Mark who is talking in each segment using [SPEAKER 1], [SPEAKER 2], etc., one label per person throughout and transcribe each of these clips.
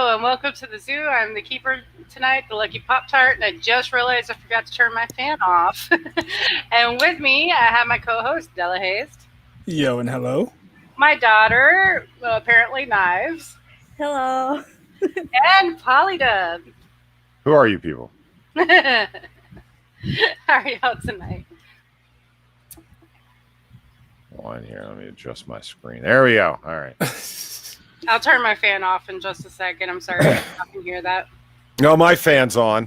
[SPEAKER 1] Hello and welcome to the zoo. I'm the keeper tonight, the lucky Poptart, and I just realized I forgot to turn my fan off. And with me, I have my co-host, Delahazed.
[SPEAKER 2] Yo and hello.
[SPEAKER 1] My daughter, apparently Knives.
[SPEAKER 3] Hello.
[SPEAKER 1] And Polydub.
[SPEAKER 4] Who are you people?
[SPEAKER 1] How are y'all tonight?
[SPEAKER 4] Hold on here. Let me adjust my screen. There we go. All right.
[SPEAKER 1] I'll turn my fan off in just a second. I'm sorry if you can hear that.
[SPEAKER 4] No, my fan's on.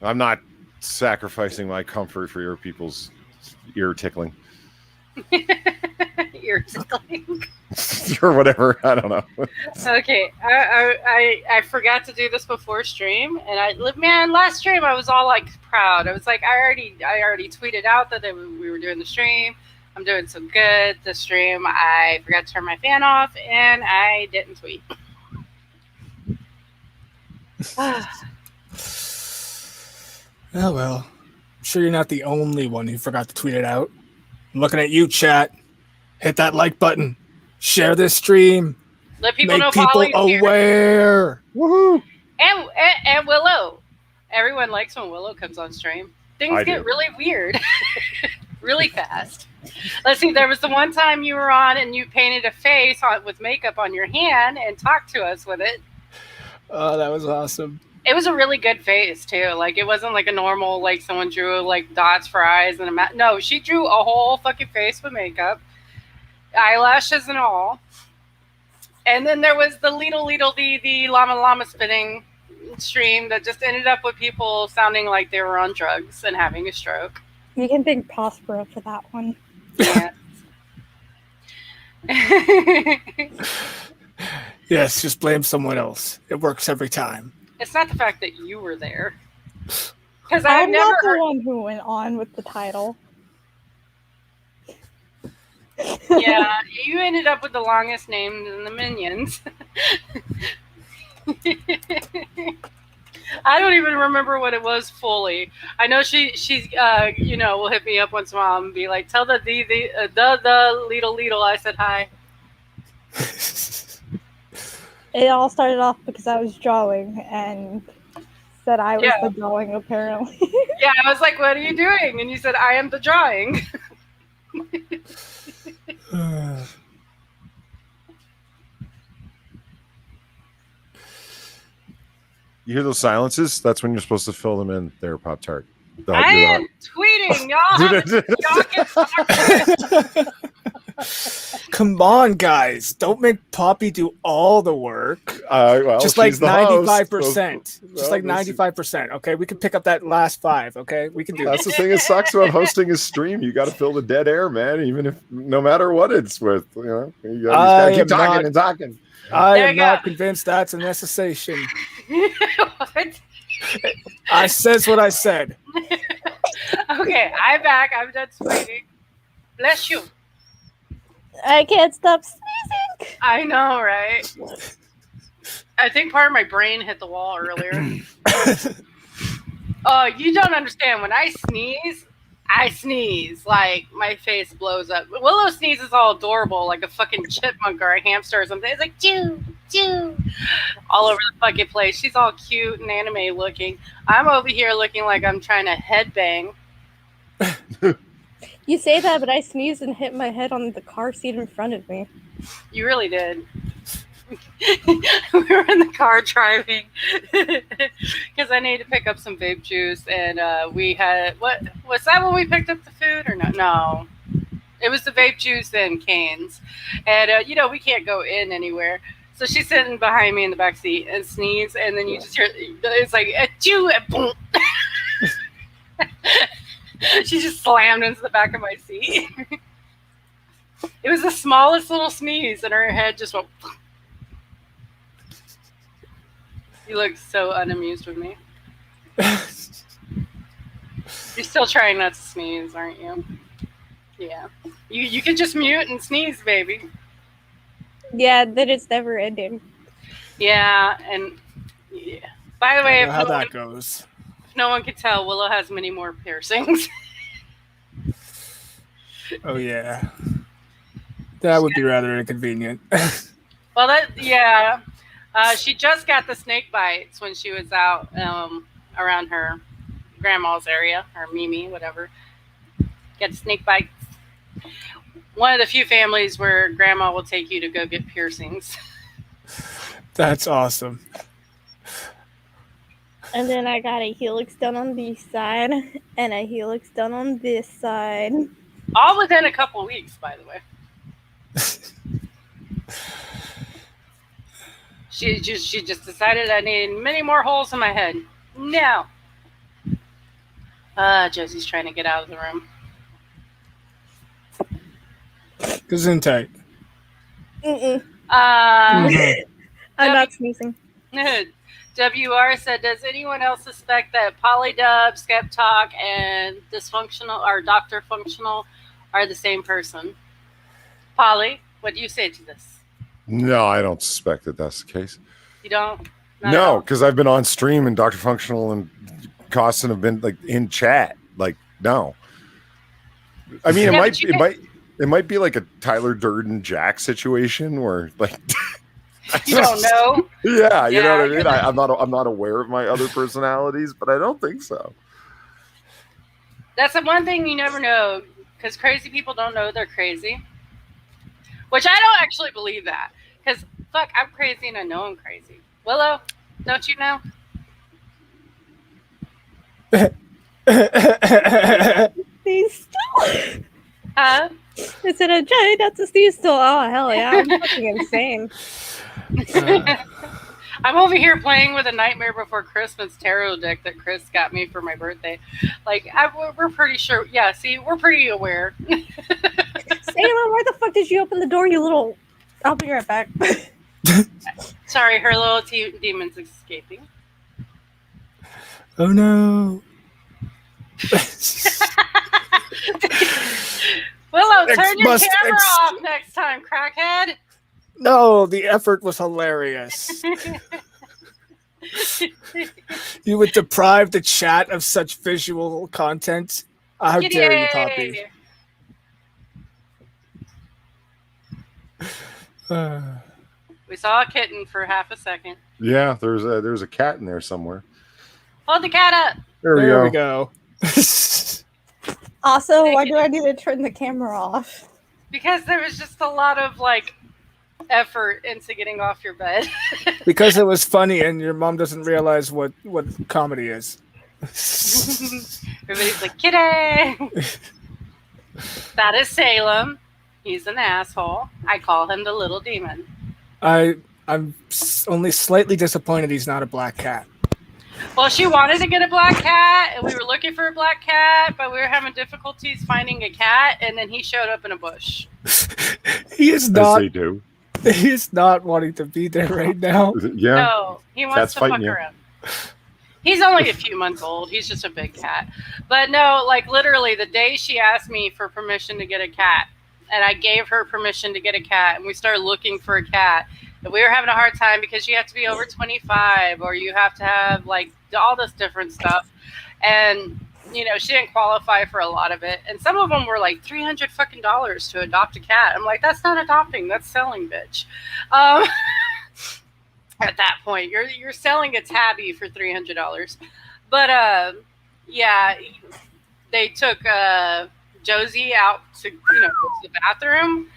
[SPEAKER 4] I'm not sacrificing my comfort for your people's ear tickling.
[SPEAKER 1] Ear tickling.
[SPEAKER 4] Or whatever. I don't know.
[SPEAKER 1] Okay, I forgot to do this before stream, and last stream I was all like proud. I was like, I already tweeted out that we were doing the stream. I'm doing so good. The stream, I forgot to turn my fan off, and I didn't tweet.
[SPEAKER 2] Oh well, I'm sure you're not the only one who forgot to tweet it out. I'm looking at you, chat. Hit that like button. Share this stream.
[SPEAKER 1] Let people
[SPEAKER 2] Make
[SPEAKER 1] know
[SPEAKER 2] people
[SPEAKER 1] Polly's here.
[SPEAKER 2] aware.
[SPEAKER 4] Woohoo!
[SPEAKER 1] And Willow. Everyone likes when Willow comes on stream. Things get really weird, really fast. Let's see. There was the one time you were on and you painted a face with makeup on your hand and talked to us with it.
[SPEAKER 2] Oh, that was awesome.
[SPEAKER 1] It was a really good face too. Like it wasn't like a normal, like someone drew like dots for eyes and a mouth. No, she drew a whole fucking face with makeup, eyelashes and all. And then there was the the llama spinning stream that just ended up with people sounding like they were on drugs and having a stroke.
[SPEAKER 3] You can thank Prospero for that one.
[SPEAKER 1] Yeah.
[SPEAKER 2] Yes, just blame someone else. It works every time.
[SPEAKER 1] It's not the fact that you were there. Because I've
[SPEAKER 3] I'm
[SPEAKER 1] never
[SPEAKER 3] not the
[SPEAKER 1] heard.
[SPEAKER 3] one who went on with the title.
[SPEAKER 1] Yeah, you ended up with the longest name in the Minions. I don't even remember what it was fully. I know she's will hit me up once in a while and be like, tell the Lidl I said hi.
[SPEAKER 3] It all started off because I was drawing and said I was the drawing, apparently.
[SPEAKER 1] Yeah, I was like, what are you doing? And you said, I am the drawing.
[SPEAKER 4] You hear those silences? That's when you're supposed to fill them in there, Pop-Tart.
[SPEAKER 1] I am tweeting. Y'all can talk.
[SPEAKER 2] Come on, guys. Don't make Poppy do all the work. Just like
[SPEAKER 4] she's the host.
[SPEAKER 2] 95%. Just like 95%. Okay, we can pick up that last 5. Okay, we can do
[SPEAKER 4] That's the thing that sucks about hosting a stream. You got to fill the dead air, man. Even if, no matter what it's with, you gotta keep talking and talking.
[SPEAKER 2] I am not convinced that's a necessation.
[SPEAKER 1] What?
[SPEAKER 2] I says what I said.
[SPEAKER 1] Okay, I'm back. I'm done tweeting. Bless you.
[SPEAKER 3] I can't stop sneezing.
[SPEAKER 1] I know, right? I think part of my brain hit the wall earlier. You don't understand. When I sneeze. Like, my face blows up. Willow sneezes all adorable, like a fucking chipmunk or a hamster or something. It's like, choo, choo, all over the fucking place. She's all cute and anime looking. I'm over here looking like I'm trying to headbang.
[SPEAKER 3] You say that, but I sneezed and hit my head on the car seat in front of me.
[SPEAKER 1] You really did. We were in the car driving because I needed to pick up some vape juice, and we had was that when we picked up the food or not? No, it was the vape juice and canes, and we can't go in anywhere. So she's sitting behind me in the back seat and sneeze, and then you just hear it's like achoo, and boom. She just slammed into the back of my seat. It was the smallest little sneeze, and her head just went. You look so unamused with me. You're still trying not to sneeze, aren't you? Yeah. You can just mute and sneeze, baby.
[SPEAKER 3] Yeah, then it's never ending.
[SPEAKER 1] Yeah, and yeah. By the way,
[SPEAKER 2] how that goes.
[SPEAKER 1] If no one can tell, Willow has many more piercings.
[SPEAKER 2] Oh yeah, that would be rather inconvenient.
[SPEAKER 1] Well, yeah. She just got the snake bites when she was out around her grandma's area, or Mimi, whatever. Get snake bites. One of the few families where grandma will take you to go get piercings.
[SPEAKER 2] That's awesome.
[SPEAKER 3] And then I got a helix done on this side and a helix done on this side.
[SPEAKER 1] All within a couple weeks, by the way. She just decided I needed many more holes in my head. No. Josie's trying to get out of the room.
[SPEAKER 2] Gesundheit.
[SPEAKER 3] I'm not sneezing.
[SPEAKER 1] WR said, does anyone else suspect that Polydub, Skep, Tock, and Dysfunctional or Dr. Functional are the same person? Polly, what do you say to this?
[SPEAKER 4] No, I don't suspect that that's the case.
[SPEAKER 1] You don't?
[SPEAKER 4] No, because I've been on stream and Dr. Functional and Costin have been like in chat. Like, no. I mean, it might be like a Tyler Durden Jack situation where like
[SPEAKER 1] you don't know.
[SPEAKER 4] Yeah, you know what I mean. I'm not aware of my other personalities, but I don't think so.
[SPEAKER 1] That's the one thing you never know, because crazy people don't know they're crazy. Which I don't actually believe that, because fuck, I'm crazy and I know I'm crazy. Willow, don't you know?
[SPEAKER 3] Steve still.
[SPEAKER 1] Huh?
[SPEAKER 3] I said, Jay, that's a Steve still. Oh, hell yeah. I'm fucking insane.
[SPEAKER 1] I'm over here playing with a Nightmare Before Christmas tarot deck that Chris got me for my birthday. Like, we're pretty sure. Yeah, see, we're pretty aware.
[SPEAKER 3] Salem, why the fuck did you open the door, you little... I'll be right back.
[SPEAKER 1] Sorry, her little demon's escaping.
[SPEAKER 2] Oh, no.
[SPEAKER 1] Willow, turn your camera off next time, crackhead.
[SPEAKER 2] No, the effort was hilarious. You would deprive the chat of such visual content. How dare you, Poppy?
[SPEAKER 1] We saw a kitten for half a second.
[SPEAKER 4] Yeah, there's a cat in there somewhere.
[SPEAKER 1] Hold the cat up.
[SPEAKER 2] There we go.
[SPEAKER 3] Also, why do I need to turn the camera off?
[SPEAKER 1] Because there was just a lot of like effort into getting off your bed.
[SPEAKER 2] Because it was funny and your mom doesn't realize what comedy is.
[SPEAKER 1] Everybody's like, kitty! That is Salem. He's an asshole. I call him the little demon.
[SPEAKER 2] I'm only slightly disappointed he's not a black cat.
[SPEAKER 1] Well, she wanted to get a black cat, and we were looking for a black cat, but we were having difficulties finding a cat, and then he showed up in a bush.
[SPEAKER 2] He is not.
[SPEAKER 4] As they do.
[SPEAKER 2] He is not wanting to be there right now.
[SPEAKER 4] Yeah.
[SPEAKER 1] No, he wants to fuck around. He's only a few months old. He's just a big cat. But no, like literally the day she asked me for permission to get a cat, and I gave her permission to get a cat, and we started looking for a cat. And we were having a hard time because you have to be over 25 or you have to have like all this different stuff. And, you know, she didn't qualify for a lot of it. And some of them were like $300 fucking to adopt a cat. I'm like, that's not adopting, that's selling, bitch. At that point, you're selling a tabby for $300. But yeah, they took Josie out to, you know, go to the bathroom.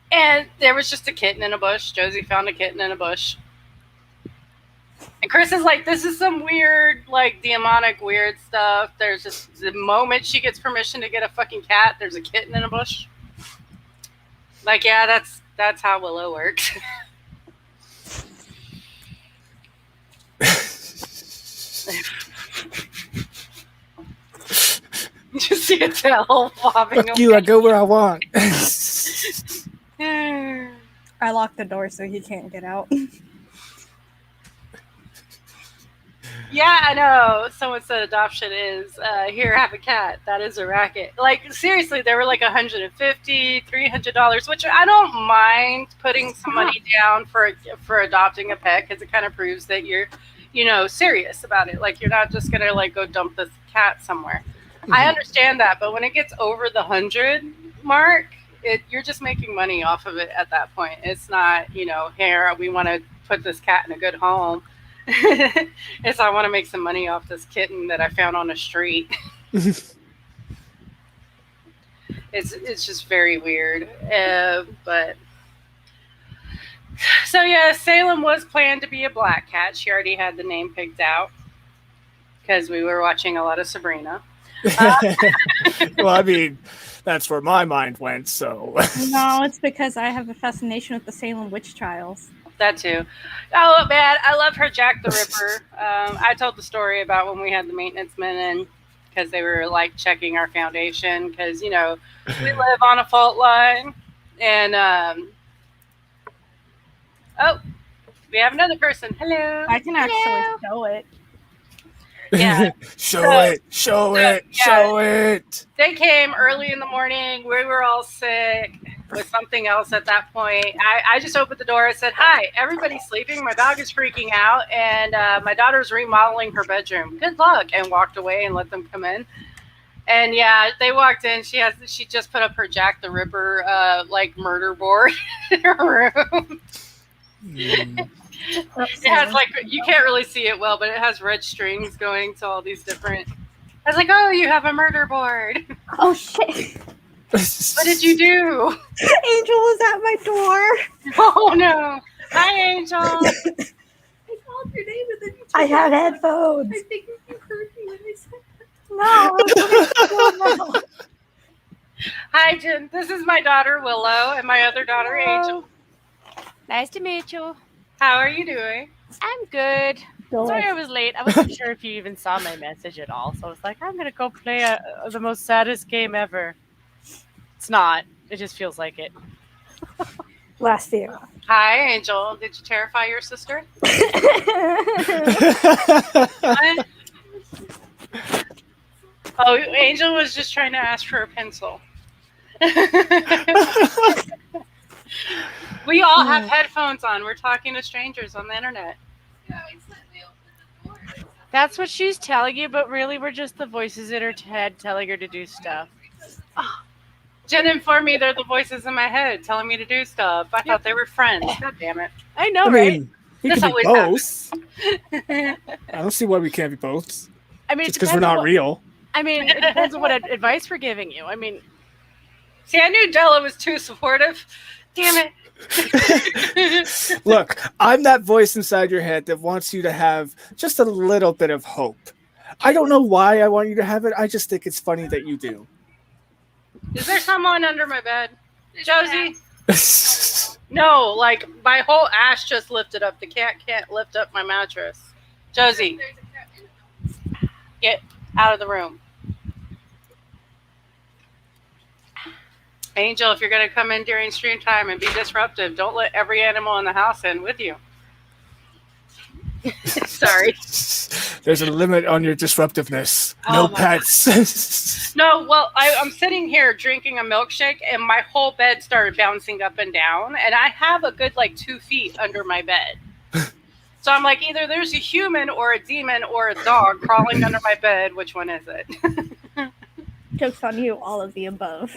[SPEAKER 1] And there was just a kitten in a bush. Josie found a kitten in a bush. And Chris is like, this is some weird, like, demonic weird stuff. There's just the moment she gets permission to get a fucking cat, there's a kitten in a bush. Like, yeah, that's how Willow works. You just see a tail bobbing.
[SPEAKER 2] Fuck you, I go where I want.
[SPEAKER 3] I locked the door so he can't get out.
[SPEAKER 1] Yeah, I know. Someone said adoption is here, have a cat. That is a racket. Like seriously, they were like $150, $300, which I don't mind putting some money down for adopting a pet because it kind of proves that you're, you know, serious about it. Like you're not just gonna like go dump this cat somewhere. Mm-hmm. I understand that, but when it gets over the 100 mark, you're just making money off of it at that point. It's not, you know, here we want to put this cat in a good home. Is I want to make some money off this kitten that I found on the street. It's just very weird, but so yeah, Salem was planned to be a black cat. She already had the name picked out because we were watching a lot of Sabrina.
[SPEAKER 2] Well, I mean, that's where my mind went. So
[SPEAKER 3] No, it's because I have a fascination with the Salem witch trials.
[SPEAKER 1] That too. Oh man, I love her Jack the Ripper. I told the story about when we had the maintenance men in because they were like checking our foundation because we live on a fault line, and oh, we have another person. Hello.
[SPEAKER 3] I can actually show it.
[SPEAKER 1] Yeah.
[SPEAKER 2] show it.
[SPEAKER 1] They came early in the morning. We were all sick with something else at that point. I just opened the door and said, "Hi, everybody's sleeping. My dog is freaking out, and my daughter's remodeling her bedroom. Good luck," and walked away and let them come in. And yeah, they walked in. She just put up her Jack the Ripper like murder board in her room. It has like, you can't really see it well, but it has red strings going to all these different. I was like, "Oh, you have a murder board."
[SPEAKER 3] Oh shit!
[SPEAKER 1] What did you do?
[SPEAKER 3] Angel was at my door.
[SPEAKER 1] Oh no! Hi, Angel.
[SPEAKER 5] I called your name and then you
[SPEAKER 3] I had headphones.
[SPEAKER 5] I think you heard me when I said
[SPEAKER 3] No. No.
[SPEAKER 1] Hi, Jen. This is my daughter Willow and my other daughter Angel.
[SPEAKER 6] Nice to meet you.
[SPEAKER 1] How are you doing?
[SPEAKER 6] I'm good. Sorry I was late. I wasn't sure if you even saw my message at all. So I was like, I'm going to go play the most saddest game ever. It's not. It just feels like it.
[SPEAKER 3] Last year.
[SPEAKER 1] Hi, Angel. Did you terrify your sister? Oh, Angel was just trying to ask for a pencil. We all have headphones on. We're talking to strangers on the internet.
[SPEAKER 6] That's what she's telling you, but really we're just the voices in her head telling her to do stuff.
[SPEAKER 1] Oh, Jen informed me they're the voices in my head telling me to do stuff. I thought they were friends. God damn it.
[SPEAKER 6] I know,
[SPEAKER 2] I
[SPEAKER 6] right?
[SPEAKER 2] mean, we
[SPEAKER 1] This
[SPEAKER 2] can be
[SPEAKER 1] always
[SPEAKER 2] both. I don't see why we can't be both.
[SPEAKER 6] I mean,
[SPEAKER 2] Just because we're not real.
[SPEAKER 6] I mean, it depends on what advice we're giving you. I mean,
[SPEAKER 1] see, I knew Della was too supportive. Damn it.
[SPEAKER 2] Look, I'm that voice inside your head that wants you to have just a little bit of hope. I don't know why I want you to have it. I just think it's funny that you do.
[SPEAKER 1] Is there someone under my bed? Josie? No, like my whole ass just lifted up. The cat can't lift up my mattress. Josie, get out of the room. Angel, if you're going to come in during stream time and be disruptive, don't let every animal in the house in with you. Sorry.
[SPEAKER 2] There's a limit on your disruptiveness.
[SPEAKER 1] Oh
[SPEAKER 2] No pets.
[SPEAKER 1] No, well, I'm sitting here drinking a milkshake, and my whole bed started bouncing up and down, and I have a good, 2 feet under my bed. So I'm like, either there's a human or a demon or a dog crawling under my bed. Which one is it?
[SPEAKER 3] Joke's on you, all of the above.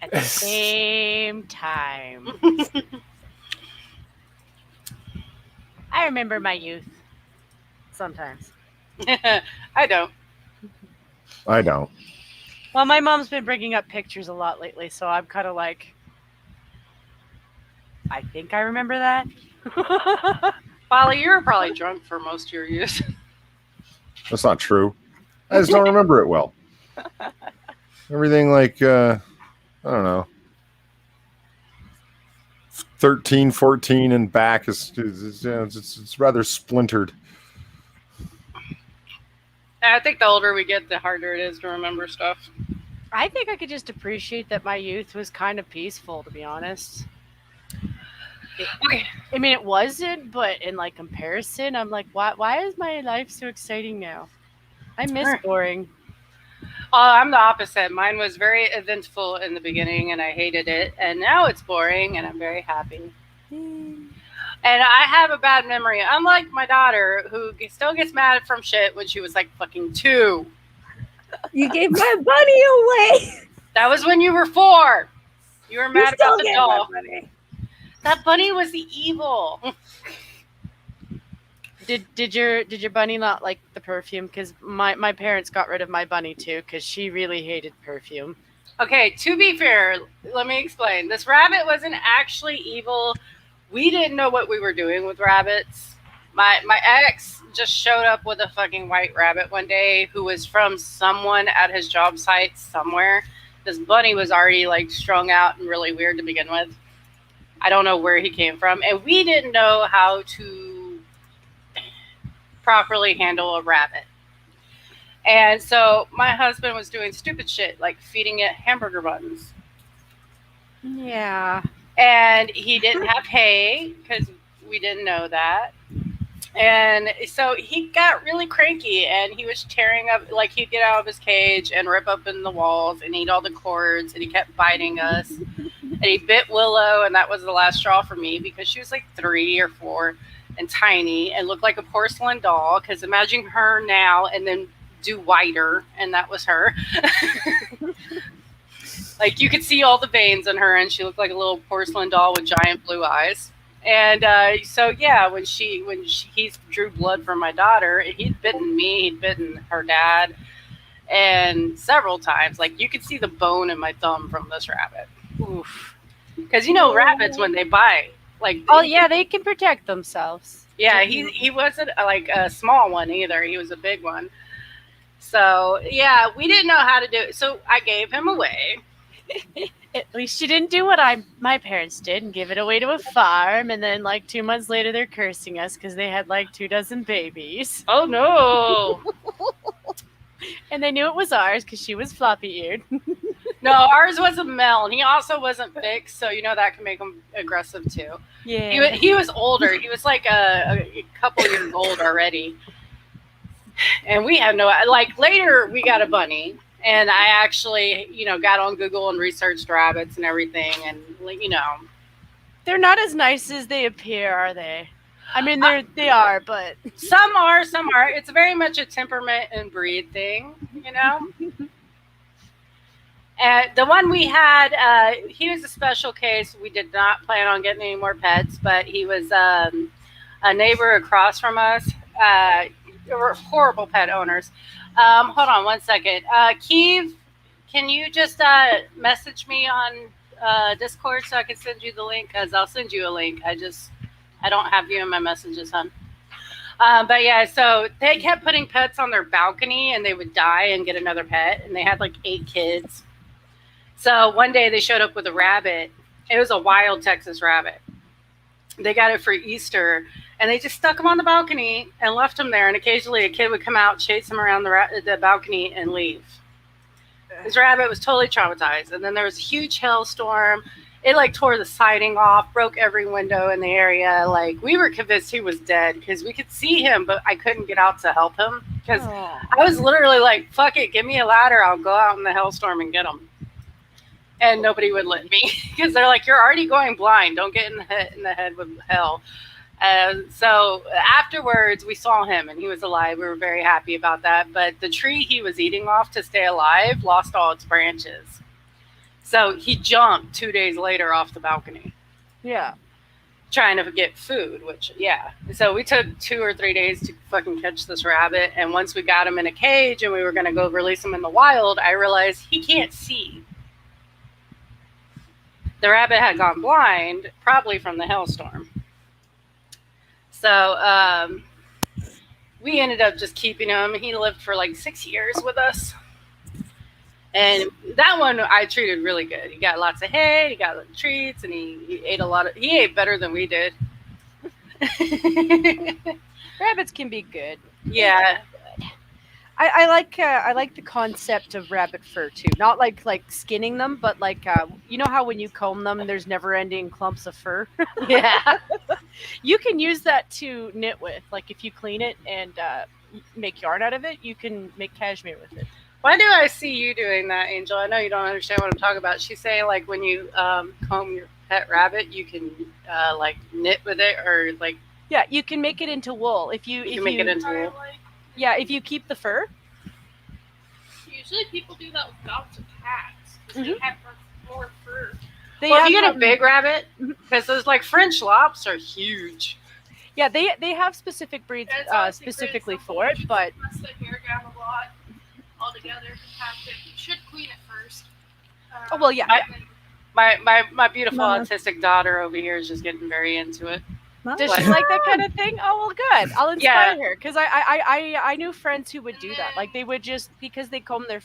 [SPEAKER 6] at the same time. I remember my youth. Sometimes.
[SPEAKER 1] I don't.
[SPEAKER 4] I don't.
[SPEAKER 6] Well, my mom's been bringing up pictures a lot lately, so I'm kind of like, I think I remember that.
[SPEAKER 1] Polly, you were probably drunk for most of your youth.
[SPEAKER 4] That's not true. I just don't remember it well. Everything like, I don't know, 13, 14 and back it's rather splintered.
[SPEAKER 1] I think the older we get, the harder it is to remember stuff.
[SPEAKER 6] I think I could just appreciate that my youth was kind of peaceful, to be honest.
[SPEAKER 1] Okay.
[SPEAKER 6] I mean, it wasn't, but in like comparison, I'm like, why is my life so exciting now? I miss boring.
[SPEAKER 1] I'm the opposite. Mine was very eventful in the beginning, and I hated it. And now it's boring, and I'm very happy. And I have a bad memory. Unlike my daughter, who still gets mad from shit when she was like fucking 2.
[SPEAKER 3] You gave my bunny away.
[SPEAKER 1] That was when you were 4. You were mad about the doll. That bunny was the evil.
[SPEAKER 6] Did your bunny not like the perfume? Because my parents got rid of my bunny too because she really hated perfume.
[SPEAKER 1] Okay, to be fair, let me explain. This rabbit wasn't actually evil. We didn't know what we were doing with rabbits. My ex just showed up with a fucking white rabbit one day who was from someone at his job site somewhere. This bunny was already like strung out and really weird to begin with. I don't know where he came from. And we didn't know how to properly handle a rabbit. And so my husband was doing stupid shit like feeding it hamburger buns.
[SPEAKER 6] Yeah.
[SPEAKER 1] And he didn't have hay because we didn't know that. And so he got really cranky and he was tearing up, like he'd get out of his cage and rip open the walls and eat all the cords, and he kept biting us. And he bit Willow, and that was the last straw for me because she was like 3 or 4 and tiny and looked like a porcelain doll. Because imagine her now and then do whiter, and that was her. Like you could see all the veins in her, and she looked like a little porcelain doll with giant blue eyes. And so yeah, when he drew blood from my daughter, he'd bitten me, he'd bitten her dad, and several times. Like you could see the bone in my thumb from this rabbit. Oof. Because you know rabbits when they bite, like
[SPEAKER 6] they can protect themselves.
[SPEAKER 1] Yeah, he wasn't like a small one either. He was a big one. So yeah, we didn't know how to do it. So I gave him away.
[SPEAKER 6] At least you didn't do what my parents did and give it away to a farm, and then like 2 months later they're cursing us because they had like 24 babies.
[SPEAKER 1] Oh no!
[SPEAKER 6] And they knew it was ours because she was floppy-eared.
[SPEAKER 1] No, ours was a male, and he also wasn't fixed, so you know that can make him aggressive too.
[SPEAKER 6] Yeah,
[SPEAKER 1] he was older. He was like a couple years old already, and we had no like. Later, we got a bunny. And I actually, got on Google and researched rabbits and everything. And,
[SPEAKER 6] they're not as nice as they appear, are they? I mean, they are, but
[SPEAKER 1] some are. It's very much a temperament and breed thing, And the one we had, he was a special case. We did not plan on getting any more pets, but he was a neighbor across from us. They were horrible pet owners. Hold on 1 second. Keeve, can you just message me on Discord so I can send you the link? Because I'll send you a link. I don't have you in my messages, hon. But yeah, so they kept putting pets on their balcony and they would die and get another pet. And they had like 8 kids. So one day they showed up with a rabbit. It was a wild Texas rabbit. They got it for Easter. And they just stuck him on the balcony and left him there. And occasionally a kid would come out, chase him around the balcony, and leave. This rabbit was totally traumatized. And then there was a huge hailstorm. It like tore the siding off, broke every window in the area. Like we were convinced he was dead because we could see him, but I couldn't get out to help him because I was literally like, "Fuck it, give me a ladder. I'll go out in the hailstorm and get him." And nobody would let me because they're like, "You're already going blind. Don't get in the head with hell." So afterwards, we saw him and he was alive. We were very happy about that. But the tree he was eating off to stay alive lost all its branches. So he jumped 2 days later off the balcony.
[SPEAKER 6] Yeah.
[SPEAKER 1] Trying to get food, which, yeah. So we took 2 or 3 days to fucking catch this rabbit. And once we got him in a cage and we were going to go release him in the wild, I realized he can't see. The rabbit had gone blind, probably from the hailstorm. So we ended up just keeping him. He lived for like 6 years with us. And that one I treated really good. He got lots of hay, he got little treats, and he ate a lot of, he ate better than we did.
[SPEAKER 6] Rabbits can be good.
[SPEAKER 1] Yeah.
[SPEAKER 6] I like the concept of rabbit fur too. Not like skinning them, but like you know how when you comb them, there's never-ending clumps of fur.
[SPEAKER 1] Yeah.
[SPEAKER 6] You can use that to knit with. Like if you clean it and make yarn out of it, you can make cashmere with it.
[SPEAKER 1] Why do I see you doing that, Angel? I know you don't understand what I'm talking about. She's saying like when you comb your pet rabbit, you can like knit with it or like.
[SPEAKER 6] Yeah, you can make it into wool if you
[SPEAKER 1] make it into wool.
[SPEAKER 6] Yeah, if you keep the fur.
[SPEAKER 5] Usually people do that with dogs and cats. They have more fur.
[SPEAKER 1] Well, if you get a big rabbit, because those like French lops are huge.
[SPEAKER 6] Yeah, they have specific breeds specifically for it, but
[SPEAKER 5] Let's the hair down a lot altogether. You should clean it first.
[SPEAKER 6] oh well, yeah.
[SPEAKER 1] My beautiful
[SPEAKER 3] Mama.
[SPEAKER 1] autistic daughter over here is just getting very into it.
[SPEAKER 6] Does she like that kind of thing? Oh well, good. I'll inspire her because I knew friends who would do that. Like they would just because they comb their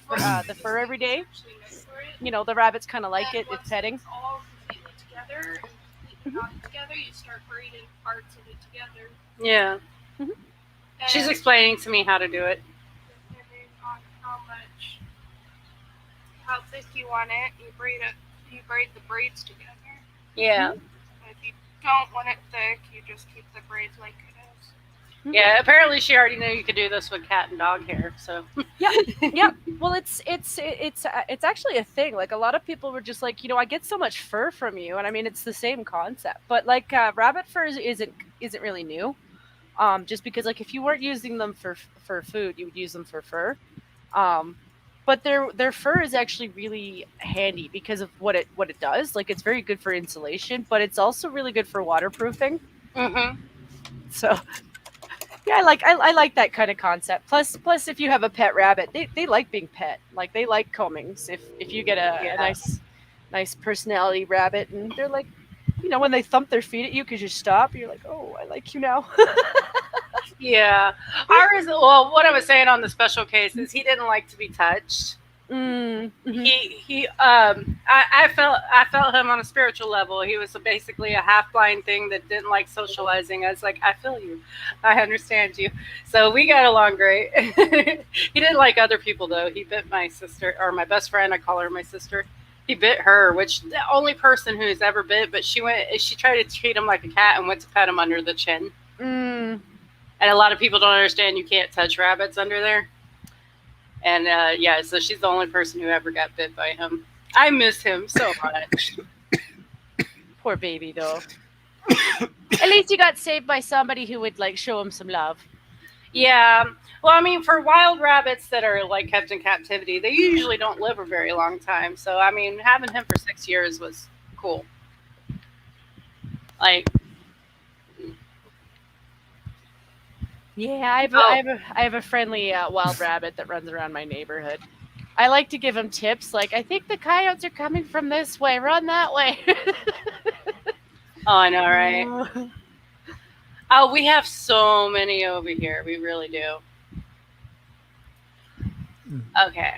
[SPEAKER 6] the fur every day. You know, the rabbits kind of like it. It's petting.
[SPEAKER 5] It's all completely together. And completely together, you start braiding parts of it together.
[SPEAKER 1] Yeah.
[SPEAKER 6] Mhm.
[SPEAKER 1] She's
[SPEAKER 5] And
[SPEAKER 1] explaining to me how to do it.
[SPEAKER 5] depending on how thick you want it, you braid the braids together.
[SPEAKER 1] Yeah.
[SPEAKER 5] If you don't want it thick, you just keep the braids like it is.
[SPEAKER 1] Yeah. Apparently, she already knew you could do this with cat and dog hair. So.
[SPEAKER 6] Yeah. Well, it's actually a thing. Like a lot of people were just like, I get so much fur from you, and I mean it's the same concept. But like rabbit fur isn't really new. Just because like if you weren't using them for food, you would use them for fur. But their fur is actually really handy because of what it does. Like it's very good for insulation, but it's also really good for waterproofing.
[SPEAKER 1] Mm-hmm.
[SPEAKER 6] So yeah, I like that kind of concept. Plus if you have a pet rabbit, they like being pet. Like they like combings. If you get a nice personality rabbit, and they're like, when they thump their feet at you because you stop, you're like, oh, I like you now.
[SPEAKER 1] Yeah. Ours. Well, what I was saying on the special case is he didn't like to be touched.
[SPEAKER 6] Mm-hmm.
[SPEAKER 1] I felt him on a spiritual level. He was basically a half blind thing that didn't like socializing. I was like, I feel you, I understand you. So we got along great. He didn't like other people though. He bit my sister, or my best friend. I call her my sister. He bit her, which the only person who's ever bit. But she tried to treat him like a cat and went to pet him under the chin.
[SPEAKER 6] Mm.
[SPEAKER 1] And a lot of people don't understand you can't touch rabbits under there. And so she's the only person who ever got bit by him. I miss him so much.
[SPEAKER 6] Poor baby, though. At least you got saved by somebody who would like show him some love.
[SPEAKER 1] Yeah. Well, I mean, for wild rabbits that are like kept in captivity, they usually don't live a very long time. So, I mean, having him for 6 years was cool. Like.
[SPEAKER 6] Yeah, I have a friendly wild rabbit that runs around my neighborhood. I like to give him tips like, I think the coyotes are coming from this way. Run that way.
[SPEAKER 1] Oh, I know, right? Oh, we have so many over here. We really do. Okay.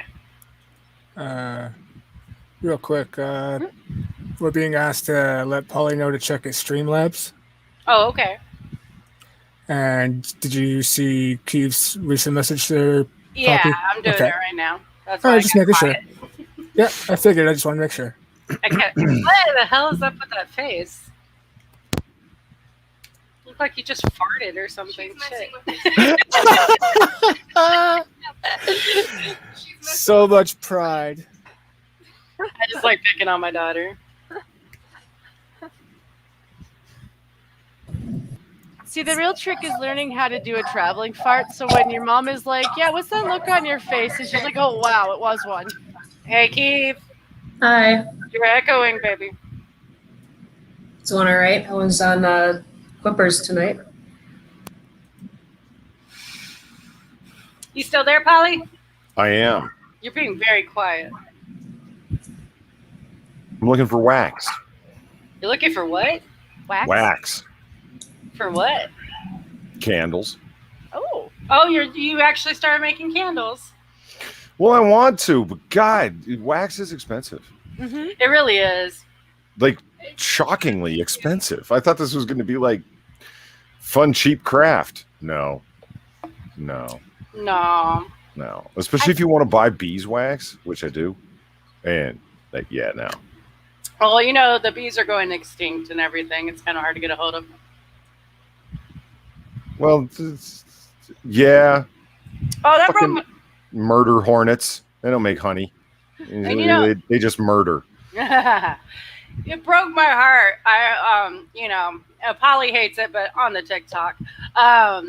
[SPEAKER 2] Real quick, we're being asked to let Polly know to check his Streamlabs.
[SPEAKER 1] Oh, okay.
[SPEAKER 2] And did you see Keith's recent message there?
[SPEAKER 1] Yeah,
[SPEAKER 2] Poppy?
[SPEAKER 1] I'm doing
[SPEAKER 2] Okay.
[SPEAKER 1] it right now. That's
[SPEAKER 2] All
[SPEAKER 1] why
[SPEAKER 2] right, just
[SPEAKER 1] I got
[SPEAKER 2] making sure.
[SPEAKER 1] quiet.
[SPEAKER 2] Yeah, I figured. I just want to make sure.
[SPEAKER 1] What the hell is up with that face? Look like you just farted or something.
[SPEAKER 5] She's messing
[SPEAKER 1] Shit.
[SPEAKER 5] with his
[SPEAKER 2] So much pride.
[SPEAKER 1] I just like picking on my daughter.
[SPEAKER 6] See, the real trick is learning how to do a traveling fart. So when your mom is like, yeah, what's that look on your face? And she's like, oh, wow, it was one.
[SPEAKER 1] Hey, Keith.
[SPEAKER 7] Hi.
[SPEAKER 1] You're echoing, baby.
[SPEAKER 7] It's going all right. I was on Clippers tonight.
[SPEAKER 1] You still there, Polly?
[SPEAKER 4] I am.
[SPEAKER 1] You're being very quiet.
[SPEAKER 4] I'm looking for wax.
[SPEAKER 1] You're looking for what?
[SPEAKER 4] Wax.
[SPEAKER 1] For what?
[SPEAKER 4] Candles.
[SPEAKER 6] Oh.
[SPEAKER 1] Oh, you actually started making candles.
[SPEAKER 4] Well, I want to, but God, wax is expensive.
[SPEAKER 6] Mm-hmm.
[SPEAKER 1] It really is.
[SPEAKER 4] Like, shockingly expensive. I thought this was going to be like fun, cheap craft. No. Especially if you want to buy beeswax, which I do. And, like, yeah, no.
[SPEAKER 1] Well, you know, the bees are going extinct and everything. It's kind of hard to get a hold of.
[SPEAKER 4] Well, yeah.
[SPEAKER 1] Oh, that
[SPEAKER 4] Fucking
[SPEAKER 1] broke
[SPEAKER 4] murder hornets. They don't make honey.
[SPEAKER 1] And you know-
[SPEAKER 4] They just murder.
[SPEAKER 1] It broke my heart. Polly hates it, but on the TikTok. I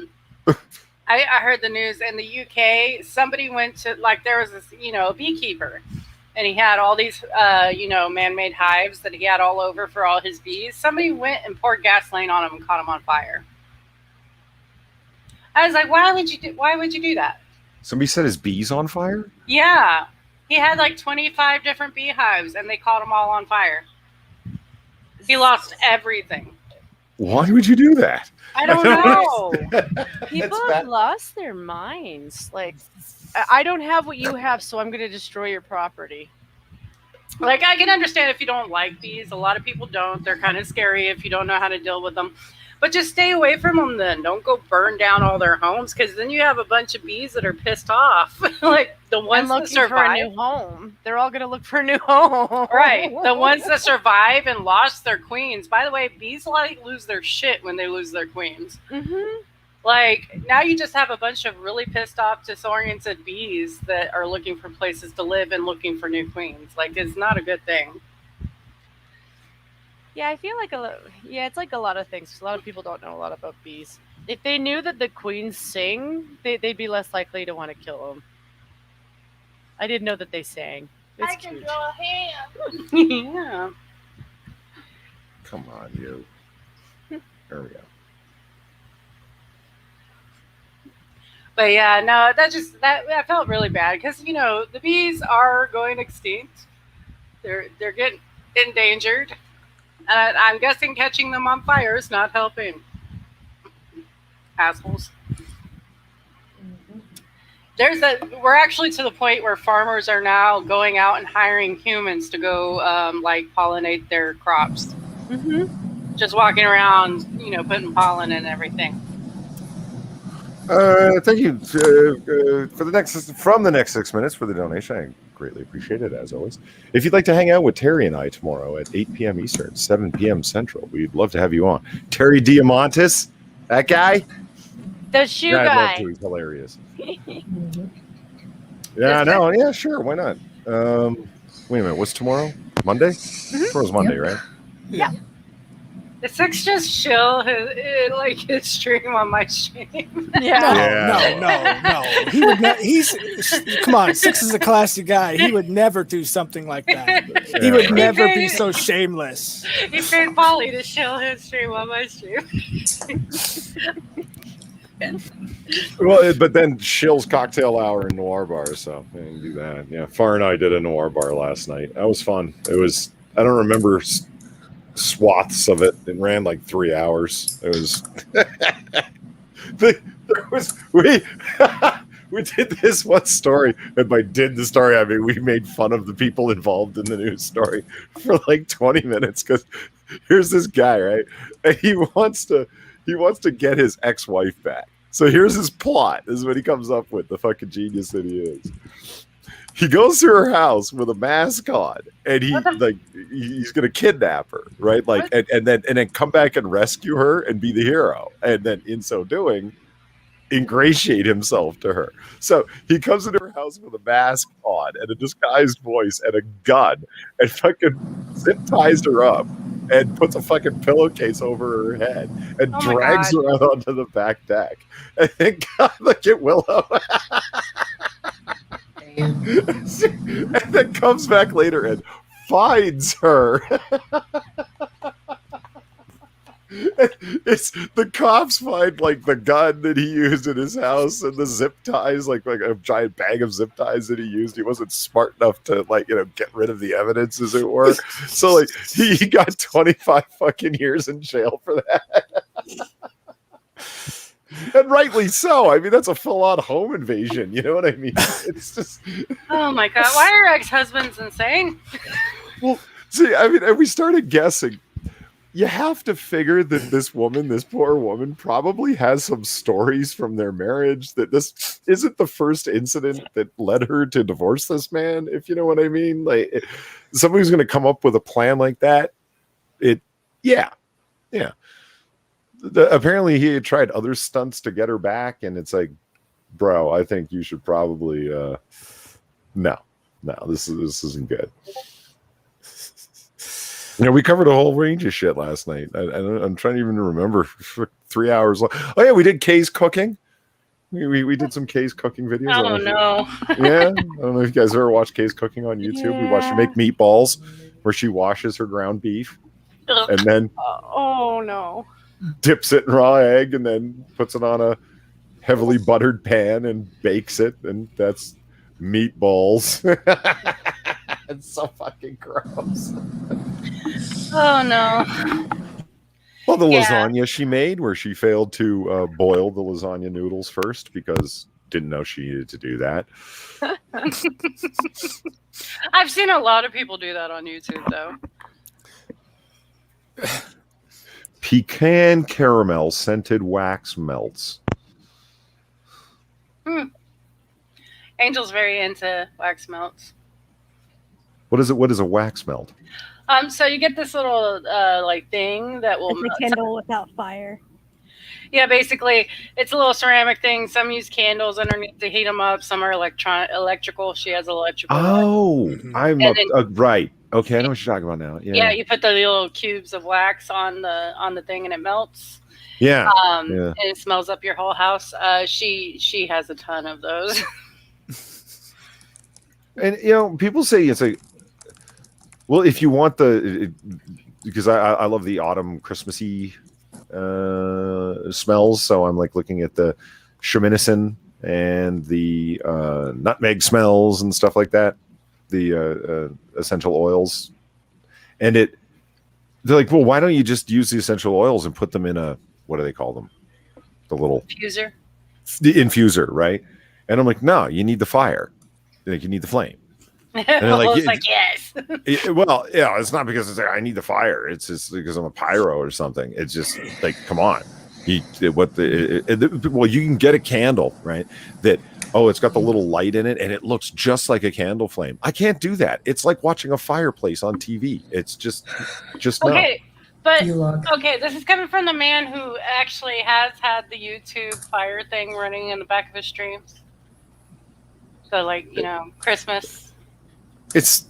[SPEAKER 1] heard the news in the UK. Somebody went to, like, there was this, a beekeeper, and he had all these, man-made hives that he had all over for all his bees. Somebody went and poured gasoline on him and caught him on fire. I was like, why would you do that?
[SPEAKER 4] Somebody set his bees on fire?
[SPEAKER 1] Yeah. He had like 25 different beehives, and they caught them all on fire. He lost everything.
[SPEAKER 4] Why would you do that?
[SPEAKER 1] I don't know.
[SPEAKER 6] People have lost their minds. Like, I don't have what you have, so I'm going to destroy your property.
[SPEAKER 1] Like, I can understand if you don't like bees. A lot of people don't. They're kind of scary if you don't know how to deal with them. But just stay away from them then. Don't go burn down all their homes, because then you have a bunch of bees that are pissed off. Like the ones that survive.
[SPEAKER 6] For a new home. They're all going to look for a new home.
[SPEAKER 1] Right. The ones that survive and lost their queens. By the way, bees lose their shit when they lose their queens.
[SPEAKER 6] Mm-hmm.
[SPEAKER 1] Like, now you just have a bunch of really pissed off, disoriented bees that are looking for places to live and looking for new queens. Like, it's not a good thing.
[SPEAKER 6] Yeah, I feel like it's like a lot of things. A lot of people don't know a lot about bees. If they knew that the queens sing, they'd be less likely to want to kill them. I didn't know that they sang. It's
[SPEAKER 5] I can
[SPEAKER 6] cute.
[SPEAKER 5] draw a hand.
[SPEAKER 1] Yeah.
[SPEAKER 4] Come on, you. There we go.
[SPEAKER 1] But yeah, no, that felt really bad, because the bees are going extinct. They're getting endangered, and I'm guessing catching them on fire is not helping. Assholes. We're actually to the point where farmers are now going out and hiring humans to go pollinate their crops.
[SPEAKER 6] Mm-hmm.
[SPEAKER 1] Just walking around, putting pollen and everything.
[SPEAKER 4] Thank you from the next 6 minutes for the donation. I greatly appreciate it, as always. If you'd like to hang out with Terry and I tomorrow at 8 p.m. Eastern, 7 p.m. Central, we'd love to have you on. Terry Diamantis, that guy?
[SPEAKER 6] The shoe
[SPEAKER 4] I'd love
[SPEAKER 6] guy.
[SPEAKER 4] to. He's hilarious. Yeah, no, yeah, sure. Why not? Wait a minute. What's tomorrow? Monday?
[SPEAKER 6] Mm-hmm.
[SPEAKER 4] Tomorrow's Monday, right?
[SPEAKER 6] Yeah.
[SPEAKER 1] The Six just chill his stream on my stream.
[SPEAKER 6] Yeah.
[SPEAKER 2] No. He would come on. Six is a classy guy. He would never do something like that. He would never be so shameless.
[SPEAKER 1] He paid Polly to chill his stream on my stream.
[SPEAKER 4] Well, but then Shill's cocktail hour and noir bar, so I can do that. Yeah, Far and I did a noir bar last night. That was fun. It was. I don't remember swaths of it. It ran like 3 hours. It was. We did this one story, and by did the story, I mean we made fun of the people involved in the news story for like 20 minutes, because here's this guy, right, and he wants to get his ex-wife back. So here's his plot. This is what he comes up with, the fucking genius that he is. He goes to her house with a mask on, and he's gonna kidnap her, right? Like, and then come back and rescue her and be the hero, and then in so doing, ingratiate himself to her. So he comes into her house with a mask on and a disguised voice and a gun, and fucking zip ties her up and puts a fucking pillowcase over her head and drags her out onto the back deck. And then look at Willow. And then comes back later and finds her. It's the cops find like the gun that he used in his house and the zip ties, like a giant bag of zip ties that he used. He wasn't smart enough to get rid of the evidence, as it were. So like he got 25 fucking years in jail for that. And rightly so. I mean, that's a full-on home invasion. You know what I mean? It's just.
[SPEAKER 1] Oh my god! Why are ex-husbands insane?
[SPEAKER 4] Well, see, I mean, and we started guessing. You have to figure that this poor woman, probably has some stories from their marriage, that this isn't the first incident that led her to divorce this man, if you know what I mean. Like, somebody's going to come up with a plan like that. Yeah. Apparently he had tried other stunts to get her back, and it's like, bro, I think you should probably, no, this isn't good. We covered a whole range of shit last night. I'm trying to even remember for 3 hours long. Oh yeah, we did Kay's cooking. We did some Kay's cooking videos.
[SPEAKER 1] Oh no.
[SPEAKER 4] Yeah, I don't know if you guys ever watched Kay's cooking on YouTube. We watched her make meatballs, where she washes her ground beef and then
[SPEAKER 6] Oh no.
[SPEAKER 4] dips it in raw egg and then puts it on a heavily buttered pan and bakes it, and that's meatballs. It's so fucking gross.
[SPEAKER 1] Oh no.
[SPEAKER 4] Well, the
[SPEAKER 1] Yeah.
[SPEAKER 4] lasagna she made, where she failed to boil the lasagna noodles first because didn't know she needed to do that.
[SPEAKER 1] I've seen a lot of people do that on YouTube though.
[SPEAKER 4] Pecan caramel scented wax melts.
[SPEAKER 1] Angel's very into wax melts.
[SPEAKER 4] What is it? What is a wax melt?
[SPEAKER 1] So you get this little like thing that will
[SPEAKER 3] It's a candle without fire.
[SPEAKER 1] Yeah, basically, it's a little ceramic thing. Some use candles underneath to heat them up. Some are electrical. She has electrical.
[SPEAKER 4] Oh, I'm
[SPEAKER 1] And then-
[SPEAKER 4] right. Okay, I know what you're talking about now.
[SPEAKER 1] Yeah, you put the little cubes of wax on the thing, and it melts.
[SPEAKER 4] Yeah.
[SPEAKER 1] And it smells up your whole house. She has a ton of those.
[SPEAKER 4] And people say it's a well, if you want because I love the autumn Christmassy smells, so I'm like looking at the shaminisin and the nutmeg smells and stuff like that, the essential oils, and they're like, well, why don't you just use the essential oils and put them in a, what do they call them, the little
[SPEAKER 1] Diffuser.
[SPEAKER 4] the infuser, right? And I'm like, no, you need the fire, like you need the flame. And they're
[SPEAKER 1] Well,
[SPEAKER 4] like,
[SPEAKER 1] it's like yes.
[SPEAKER 4] well, yeah, it's not because it's like, I need the fire. It's just because I'm a pyro or something. It's just like, come on. Well, you can get a candle, right? That, it's got the little light in it and it looks just like a candle flame. I can't do that. It's like watching a fireplace on TV. It's just
[SPEAKER 1] Okay, but
[SPEAKER 7] You look.
[SPEAKER 1] okay, this is coming from the man who actually has had the YouTube fire thing running in the back of his streams. So, like, Christmas
[SPEAKER 4] It's.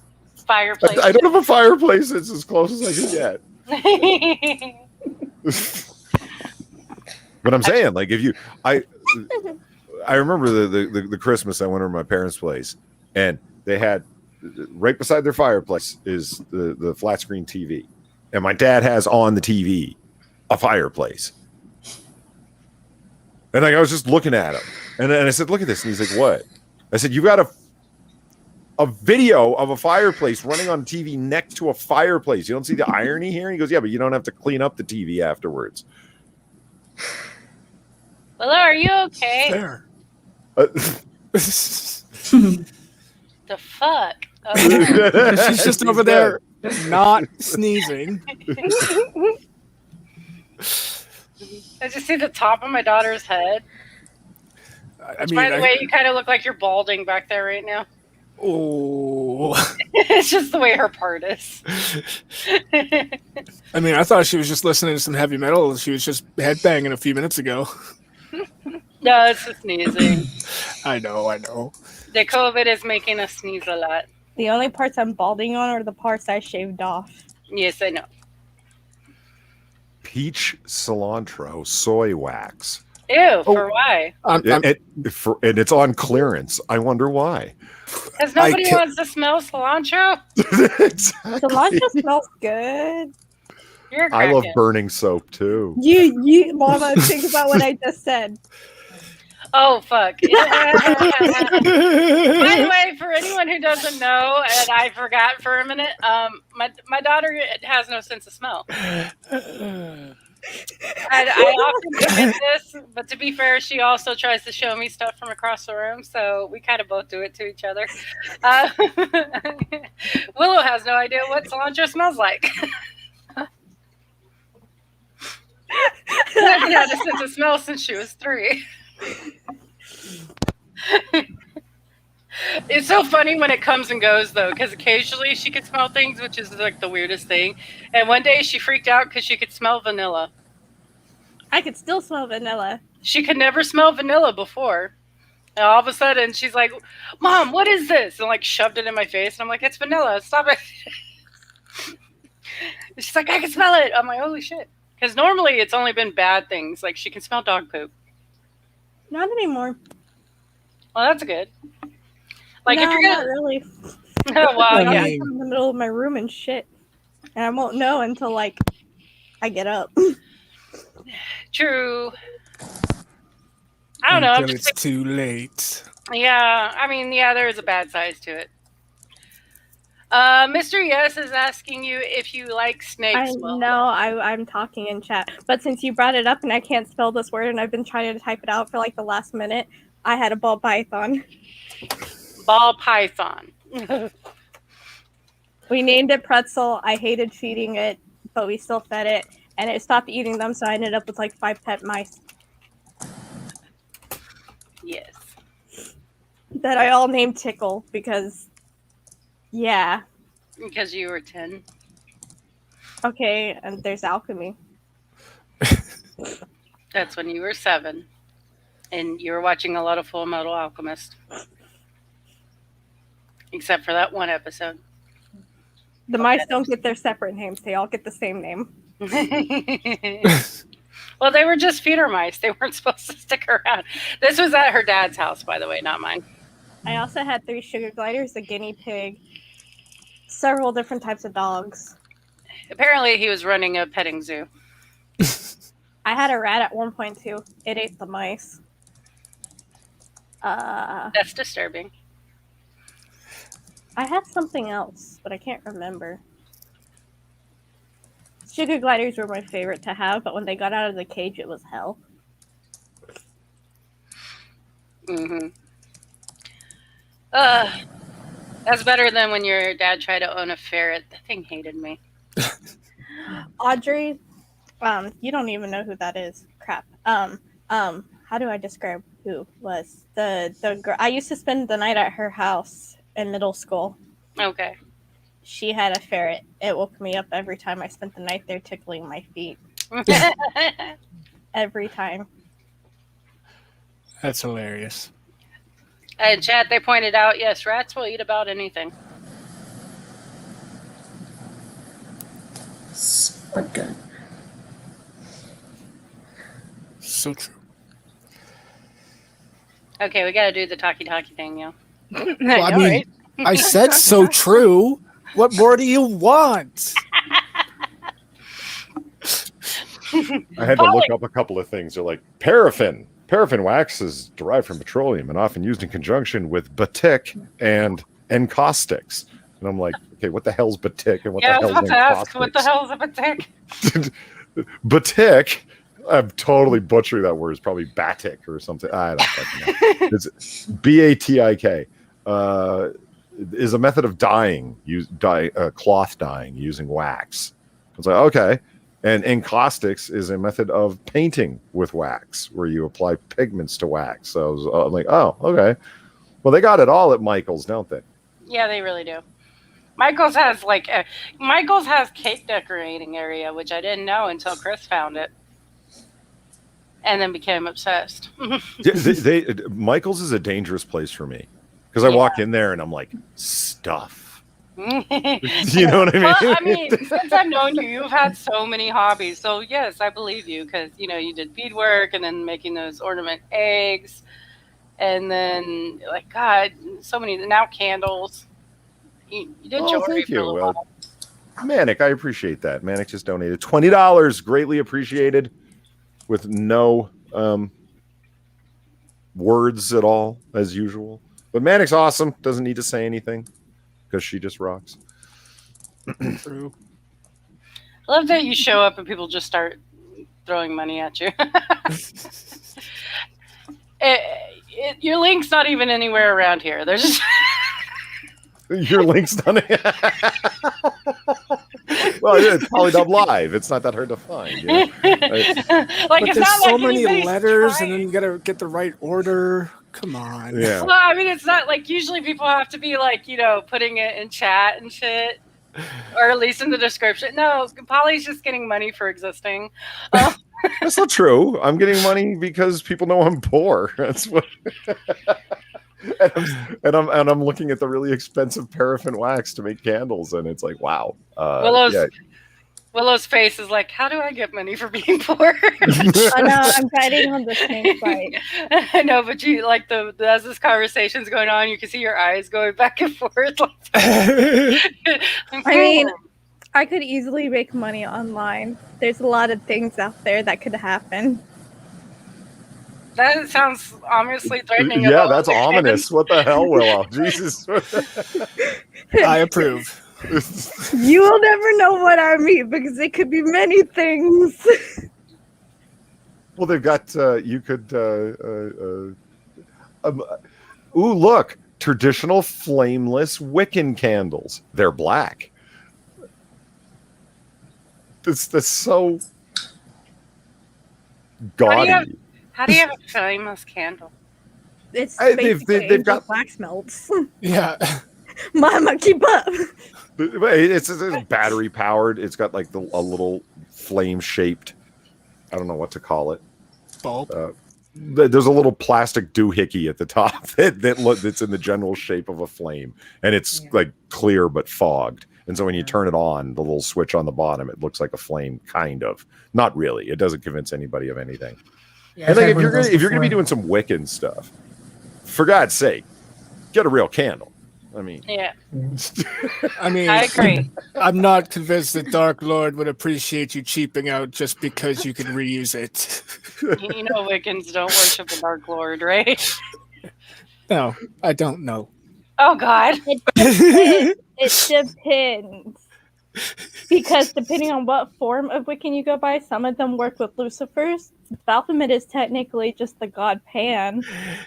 [SPEAKER 1] fireplace.
[SPEAKER 4] I don't have a fireplace. It's as close as I can get. But I'm saying, like, if I remember the Christmas I went over to my parents' place, and they had right beside their fireplace is the flat screen TV, and my dad has on the TV a fireplace, and like I was just looking at him, and then I said, "Look at this," and he's like, "What?" I said, "You got a video of a fireplace running on TV next to a fireplace. You don't see the irony here?" And he goes, "Yeah, but you don't have to clean up the TV afterwards."
[SPEAKER 1] Willow, are you okay?
[SPEAKER 2] Fair.
[SPEAKER 1] The fuck? Okay.
[SPEAKER 2] She's just over there, not sneezing.
[SPEAKER 1] I just see the top of my daughter's head.
[SPEAKER 2] I mean,
[SPEAKER 1] By the way, you kind of look like you're balding back there right now.
[SPEAKER 2] oh,
[SPEAKER 1] It's just the way her part is.
[SPEAKER 2] I mean, I thought she was just listening to some heavy metal. She was just headbanging a few minutes ago.
[SPEAKER 1] No, it's the sneezing.
[SPEAKER 2] I know.
[SPEAKER 1] The COVID is making us sneeze a lot.
[SPEAKER 3] The only parts I'm balding on are the parts I shaved off.
[SPEAKER 1] Yes, I know.
[SPEAKER 4] Peach cilantro soy wax.
[SPEAKER 1] Ew, for why?
[SPEAKER 4] And it's on clearance. I wonder why.
[SPEAKER 1] Because nobody wants to smell cilantro?
[SPEAKER 4] Exactly.
[SPEAKER 3] Cilantro smells good.
[SPEAKER 1] You're a
[SPEAKER 4] I love
[SPEAKER 1] crackhead.
[SPEAKER 4] burning soap too.
[SPEAKER 3] You, Mama, think about what I just said.
[SPEAKER 1] Oh, fuck. By the way, for anyone who doesn't know, and I forgot for a minute, my daughter has no sense of smell. I often forget this, but to be fair, she also tries to show me stuff from across the room, so we kind of both do it to each other. Willow has no idea what cilantro smells like. She hasn't had a sense of smell since she was 3. It's so funny when it comes and goes, though, because occasionally she could smell things, which is like the weirdest thing. And one day she freaked out because she could smell vanilla.
[SPEAKER 3] I could still smell vanilla.
[SPEAKER 1] She could never smell vanilla before. And all of a sudden, she's like, "Mom, what is this?" And like shoved it in my face. And I'm like, "It's vanilla. Stop it." And she's like, "I can smell it." I'm like, "Holy shit." Because normally it's only been bad things. Like she can smell dog poop.
[SPEAKER 3] Not anymore.
[SPEAKER 1] Well, that's good. Like
[SPEAKER 3] no,
[SPEAKER 1] if you're
[SPEAKER 3] not
[SPEAKER 1] gonna,
[SPEAKER 3] really.
[SPEAKER 1] well,
[SPEAKER 2] I
[SPEAKER 3] I'm
[SPEAKER 1] yeah,
[SPEAKER 2] mean-
[SPEAKER 3] in the middle of my room and shit, and I won't know until like I get up.
[SPEAKER 1] true. I don't know. I'm
[SPEAKER 2] Until
[SPEAKER 1] just
[SPEAKER 2] it's too late.
[SPEAKER 1] yeah. I mean, yeah, there is a bad side to it. Mr. Yes is asking you if you like snakes.
[SPEAKER 3] I
[SPEAKER 1] Well,
[SPEAKER 3] know I'm talking in chat, but since you brought it up and I can't spell this word and I've been trying to type it out for like the last minute, I had a ball python.
[SPEAKER 1] ball python.
[SPEAKER 3] We named it Pretzel. I hated feeding it, but we still fed it, and it stopped eating them, so I ended up with like 5 pet mice
[SPEAKER 1] Yes.
[SPEAKER 3] that I all named Tickle because, yeah.
[SPEAKER 1] Because you were 10.
[SPEAKER 3] Okay, and there's alchemy.
[SPEAKER 1] That's when you were 7. And you were watching a lot of Full Metal Alchemist. Except for that one episode.
[SPEAKER 3] The mice don't get their separate names. They all get the same name.
[SPEAKER 1] Well, they were just feeder mice. They weren't supposed to stick around. This was at her dad's house, by the way, not mine.
[SPEAKER 3] I also had 3 sugar gliders, a guinea pig, several different types of dogs.
[SPEAKER 1] Apparently, he was running a petting zoo.
[SPEAKER 3] I had a rat at 1.2. It ate the mice.
[SPEAKER 1] That's disturbing.
[SPEAKER 3] I had something else, but I can't remember. Sugar gliders were my favorite to have, but when they got out of the cage, it was hell.
[SPEAKER 1] Mm-hmm. That's better than when your dad tried to own a ferret. That thing hated me.
[SPEAKER 3] Audrey, you don't even know who that is. Crap. How do I describe who was the girl? I used to spend the night at her house in middle school.
[SPEAKER 1] Okay.
[SPEAKER 3] She had a ferret. It woke me up every time I spent the night there tickling my feet. Every time.
[SPEAKER 2] That's hilarious.
[SPEAKER 1] In chat, they pointed out, yes, rats will eat about anything.
[SPEAKER 7] But good.
[SPEAKER 2] So true.
[SPEAKER 1] Okay, we got to do the talkie-talkie thing, yeah.
[SPEAKER 2] Well, I mean, I said so true. What more do you want?
[SPEAKER 4] I had to look up a couple of things. They're like paraffin. Paraffin wax is derived from petroleum and often used in conjunction with batik and encaustics. And I'm like, okay, what the hell's batik and what
[SPEAKER 1] yeah,
[SPEAKER 4] the
[SPEAKER 1] I was
[SPEAKER 4] hell's
[SPEAKER 1] about to ask,
[SPEAKER 4] encaustics?
[SPEAKER 1] what the hell is a batik?
[SPEAKER 4] Batik. I'm totally butchering that word. It's probably batik or something. I don't fucking know. It's BATIK. Is a method of dyeing, cloth dyeing using wax. It's like, okay. And encaustics is a method of painting with wax, where you apply pigments to wax. So I'm like, oh, okay. Well, they got it all at Michael's, don't they?
[SPEAKER 1] Yeah, they really do. Michael's has Michael's has cake decorating area, which I didn't know until Chris found it, and then became obsessed.
[SPEAKER 4] Michael's is a dangerous place for me because I walk in there and I'm like, stuff. You know what I mean?
[SPEAKER 1] Well, I mean, since I've known you, you've had so many hobbies. So yes, I believe you because you did beadwork and then making those ornament eggs, and then God, so many now candles. You did jewelry
[SPEAKER 4] thank
[SPEAKER 1] for a little while.
[SPEAKER 4] Manic, I appreciate that. Manic just donated $20, greatly appreciated, with no words at all, as usual. But Manic's awesome. Doesn't need to say anything because she just rocks.
[SPEAKER 2] True.
[SPEAKER 1] I love that you show up and people just start throwing money at you. Your link's not even anywhere around here. There's just
[SPEAKER 4] Your link's done it. Well, it's Polydub Live. It's not that hard to find.
[SPEAKER 1] like
[SPEAKER 2] But
[SPEAKER 1] it's
[SPEAKER 2] there's
[SPEAKER 1] not
[SPEAKER 2] so
[SPEAKER 1] like
[SPEAKER 2] many
[SPEAKER 1] anybody's
[SPEAKER 2] letters,
[SPEAKER 1] trying.
[SPEAKER 2] and then you gotta get the right order. Come on.
[SPEAKER 4] Yeah.
[SPEAKER 1] Well, I mean, it's not like usually people have to be putting it in chat and shit, or at least in the description. No, Polly's just getting money for existing.
[SPEAKER 4] That's not true. I'm getting money because people know I'm poor. That's what. and I'm looking at the really expensive paraffin wax to make candles, and it's like, wow.
[SPEAKER 1] Willow's Willow's face is like, how do I get money for being poor?
[SPEAKER 3] Oh no, I'm guiding on the same site.
[SPEAKER 1] I know, but you like as this conversation's going on, you can see your eyes going back and forth.
[SPEAKER 3] I mean, I could easily make money online. There's a lot of things out there that could happen.
[SPEAKER 1] That sounds ominously threatening.
[SPEAKER 4] Yeah, that's ominous. What the hell, Willow? Jesus.
[SPEAKER 2] I approve.
[SPEAKER 3] You will never know what I mean because it could be many things.
[SPEAKER 4] Well, they've got, you could, ooh, look, traditional flameless Wiccan candles. They're black. That's so gaudy.
[SPEAKER 1] How do you have a flameless candle?
[SPEAKER 3] It's
[SPEAKER 4] they've got
[SPEAKER 3] wax melts.
[SPEAKER 2] Yeah.
[SPEAKER 3] Mama, keep up.
[SPEAKER 4] It's battery powered. It's got like a little flame shaped. I don't know what to call it.
[SPEAKER 2] Bulb.
[SPEAKER 4] There's a little plastic doohickey at the top that's in the general shape of a flame, and it's like clear but fogged. And so when you turn it on, the little switch on the bottom, it looks like a flame, kind of. Not really. It doesn't convince anybody of anything.
[SPEAKER 8] Yeah,
[SPEAKER 4] And like, if you're gonna be doing some Wiccan stuff, for God's sake, get a real candle. I mean,
[SPEAKER 1] yeah.
[SPEAKER 2] I mean,
[SPEAKER 1] I agree.
[SPEAKER 2] I'm not convinced the Dark Lord would appreciate you cheaping out just because you can reuse it.
[SPEAKER 1] You know, Wiccans don't worship the Dark Lord, right?
[SPEAKER 2] No, I don't know.
[SPEAKER 1] Oh God.
[SPEAKER 3] It depends. Because depending on what form of Wiccan you go by, some of them work with Lucifers. Baphomet is technically just the god Pan.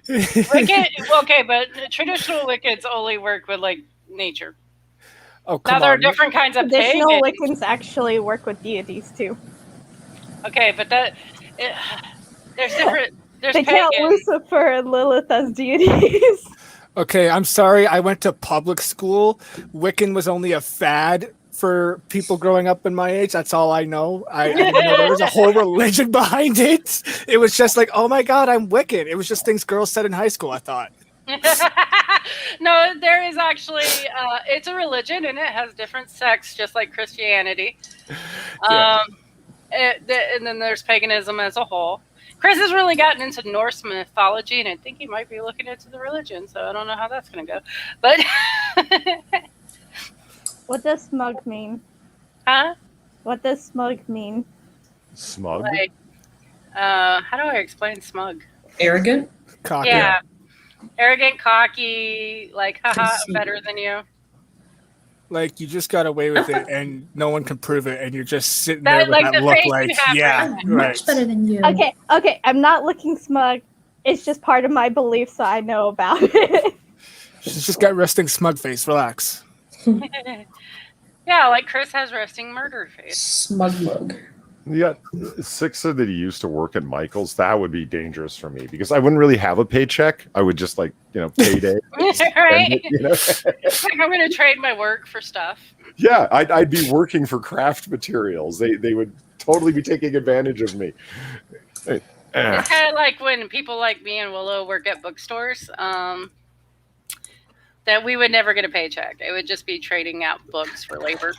[SPEAKER 1] Wiccan, okay, but traditional Wiccans only work with like nature.
[SPEAKER 2] Oh, come
[SPEAKER 1] Now there are
[SPEAKER 2] on.
[SPEAKER 1] different kinds of
[SPEAKER 3] Traditional
[SPEAKER 1] pagans.
[SPEAKER 3] Wiccans actually work with deities too.
[SPEAKER 1] Okay, but there's different. There's
[SPEAKER 3] They count
[SPEAKER 1] pagans.
[SPEAKER 3] Lucifer and Lilith as deities.
[SPEAKER 2] Okay, I'm sorry. I went to public school. Wiccan was only a fad for people growing up in my age. That's all I know. I didn't know there was a whole religion behind it. It was just like, oh my God, I'm Wiccan. It was just things girls said in high school, I thought.
[SPEAKER 1] No, there is actually it's a religion and it has different sects, just like Christianity.
[SPEAKER 2] Yeah.
[SPEAKER 1] And then there's paganism as a whole. Chris has really gotten into Norse mythology, and I think he might be looking into the religion. So I don't know how that's going to go. But
[SPEAKER 3] What does smug mean?
[SPEAKER 1] huh?
[SPEAKER 3] What does smug mean?
[SPEAKER 4] smug.
[SPEAKER 1] Like, how do I explain smug?
[SPEAKER 7] Arrogant?
[SPEAKER 2] Cocky.
[SPEAKER 1] Yeah. Arrogant, cocky, like, haha, I'm
[SPEAKER 7] Conceited.
[SPEAKER 1] better than you.
[SPEAKER 2] Like you just got away with it and no one can prove it, and you're just sitting
[SPEAKER 1] That,
[SPEAKER 2] there with
[SPEAKER 1] like,
[SPEAKER 2] that
[SPEAKER 1] the
[SPEAKER 2] look
[SPEAKER 1] face
[SPEAKER 2] like,
[SPEAKER 1] you have
[SPEAKER 2] yeah,
[SPEAKER 1] right
[SPEAKER 8] I'm
[SPEAKER 2] right.
[SPEAKER 8] much better than you.
[SPEAKER 3] Okay, I'm not looking smug. It's just part of my belief, so I know about it.
[SPEAKER 2] She's just got resting smug face. Relax.
[SPEAKER 1] Yeah, like Chris has resting murder face.
[SPEAKER 7] Smug mug.
[SPEAKER 4] Yeah, Six said that he used to work at Michael's. That would be dangerous for me because I wouldn't really have a paycheck. I would just payday.
[SPEAKER 1] Right?
[SPEAKER 4] You know?
[SPEAKER 1] It's like I'm going to trade my work for stuff.
[SPEAKER 4] Yeah, I'd be working for craft materials. They would totally be taking advantage of me.
[SPEAKER 1] It's kind of like when people like me and Willow work at bookstores, that we would never get a paycheck. It would just be trading out books for labor.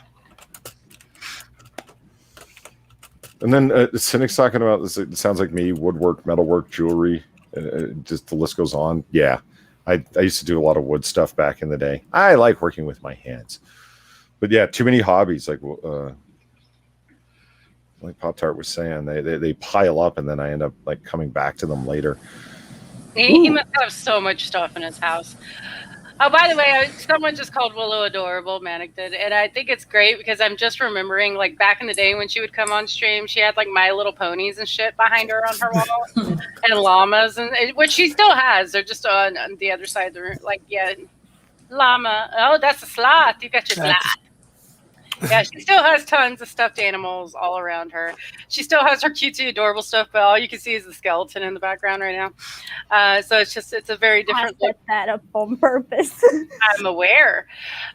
[SPEAKER 4] And then Cynic's talking about this. It sounds like me: woodwork, metalwork, jewelry. Just the list goes on. Yeah, I used to do a lot of wood stuff back in the day. I like working with my hands, but yeah, too many hobbies. Like Poptart was saying, they pile up, and then I end up like coming back to them later.
[SPEAKER 1] He must have so much stuff in his house. Oh, by the way, someone just called Willow adorable, Manic did, and I think it's great because I'm just remembering, like, back in the day when she would come on stream, she had, like, My Little Ponies and shit behind her on her wall, and llamas, and which she still has. They're just on the other side of the room. Like, yeah, llama. Oh, that's a sloth. You got your sloth. Yeah, she still has tons of stuffed animals all around her. She still has her cutesy, adorable stuff, but all you can see is the skeleton in the background right now. So it's a very different
[SPEAKER 3] I
[SPEAKER 1] look.
[SPEAKER 3] set that up on purpose.
[SPEAKER 1] I'm aware.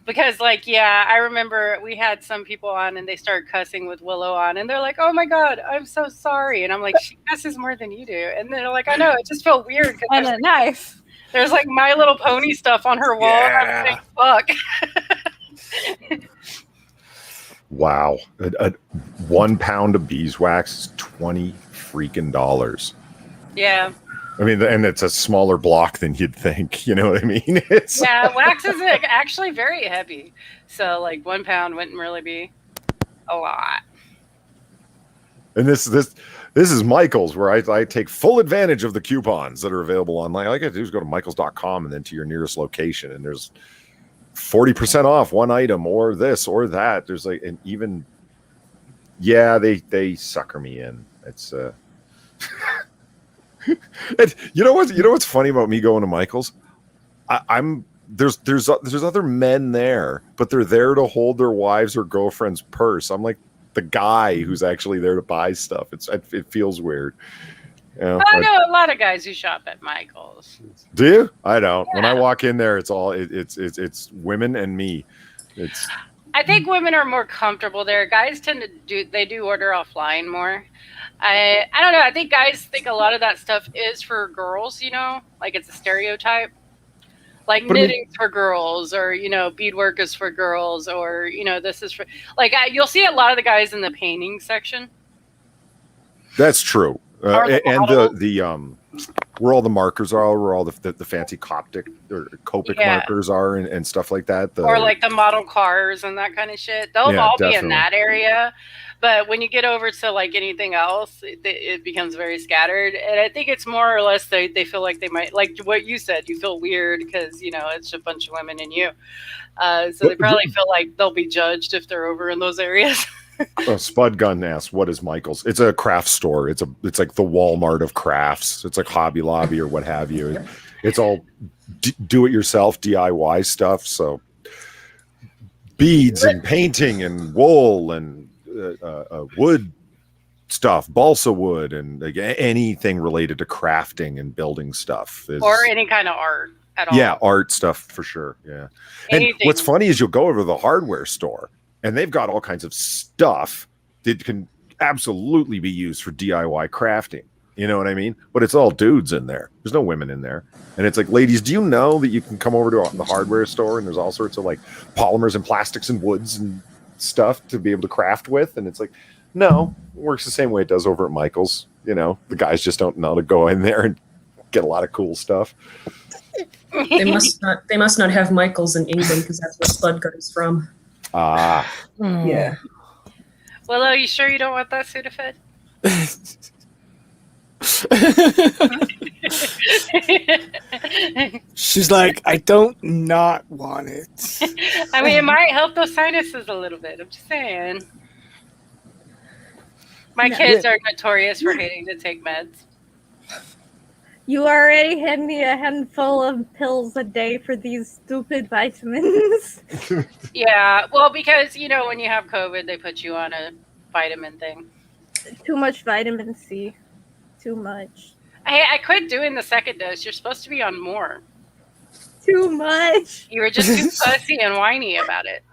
[SPEAKER 1] Because, like, yeah, I remember we had some people on and they started cussing with Willow on, and they're like, oh my God, I'm so sorry. And I'm like, she cusses more than you do. And they're like, I know, it just felt weird.
[SPEAKER 3] And a knife.
[SPEAKER 1] There's like My Little Pony stuff on her wall.
[SPEAKER 2] Yeah.
[SPEAKER 1] And I'm like, fuck.
[SPEAKER 4] Wow. 1 pound of beeswax is $20 freaking.
[SPEAKER 1] Yeah.
[SPEAKER 4] I mean, and it's a smaller block than you'd think. You know what I mean? It's
[SPEAKER 1] Yeah, wax is actually very heavy. So like 1 pound wouldn't really be a lot.
[SPEAKER 4] And this is Michael's, where I take full advantage of the coupons that are available online. All I got to do is go to michaels.com and then to your nearest location, and there's 40% off one item or this or that. There's like, and even, yeah, they sucker me in. It's and you know what's funny about me going to Michael's? There's other men there, but they're there to hold their wives or girlfriend's purse. I'm like the guy who's actually there to buy stuff. It feels weird. Yeah,
[SPEAKER 1] I know a lot of guys who shop at Michael's.
[SPEAKER 4] Do you? I don't.
[SPEAKER 1] Yeah.
[SPEAKER 4] When I walk in there, it's all it's women and me.
[SPEAKER 1] I think women are more comfortable there. Guys tend to do order offline more. I don't know. I think guys think a lot of that stuff is for girls, like it's a stereotype. Like knitting's for girls, or beadwork is for girls, or this is for you'll see a lot of the guys in the painting section.
[SPEAKER 4] That's true. And the where all the markers are, where all the fancy Coptic or Copic markers are, and stuff like that.
[SPEAKER 1] Or like the model cars and that kind of shit. They'll all be in that area. But when you get over to like anything else, it becomes very scattered. And I think it's more or less they feel like they might, like what you said, you feel weird because, it's a bunch of women and you. So they probably feel like they'll be judged if they're over in those areas.
[SPEAKER 4] Spud Gun asks, "What is Michael's?" It's a craft store. It's like the Walmart of crafts. It's like Hobby Lobby or what have you. It's all do-it-yourself DIY stuff. So beads and painting and wool and wood stuff, balsa wood, and like anything related to crafting and building stuff,
[SPEAKER 1] or any kind of art at all.
[SPEAKER 4] Yeah, art stuff for sure. Yeah. Anything. And what's funny is you'll go over to the hardware store, and they've got all kinds of stuff that can absolutely be used for DIY crafting. You know what I mean? But it's all dudes in there. There's no women in there. And it's like, ladies, do you know that you can come over to the hardware store and there's all sorts of like polymers and plastics and woods and stuff to be able to craft with? And it's like, no, it works the same way it does over at Michael's. The guys just don't know to go in there and get a lot of cool stuff.
[SPEAKER 7] They must not have Michael's in England, because that's where Spud Gun's from. Yeah.
[SPEAKER 1] Well, are you sure you don't want that Sudafed?
[SPEAKER 2] She's like, I don't not want it.
[SPEAKER 1] I mean, it might help those sinuses a little bit. I'm just saying. My kids are notorious for hating to take meds.
[SPEAKER 3] You already had me a handful of pills a day for these stupid vitamins.
[SPEAKER 1] Yeah, well, because, when you have COVID, they put you on a vitamin thing.
[SPEAKER 3] Too much vitamin C. Too much.
[SPEAKER 1] I quit doing the second dose. You're supposed to be on more.
[SPEAKER 3] Too much.
[SPEAKER 1] You were just too fussy and whiny about it.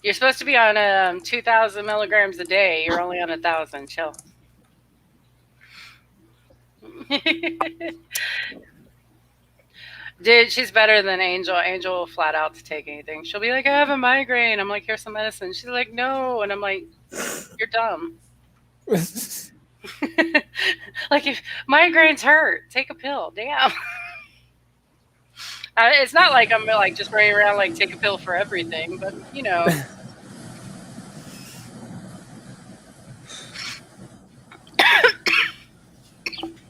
[SPEAKER 1] You're supposed to be on 2,000 milligrams a day. You're only on 1,000. Chill. Dude, she's better than Angel. Angel will flat out to take anything. She'll be like, I have a migraine. I'm like, here's some medicine. She's like, no. And I'm like, you're dumb. Like, if migraines hurt, take a pill. Damn. It's not like I'm like just running around like take a pill for everything, but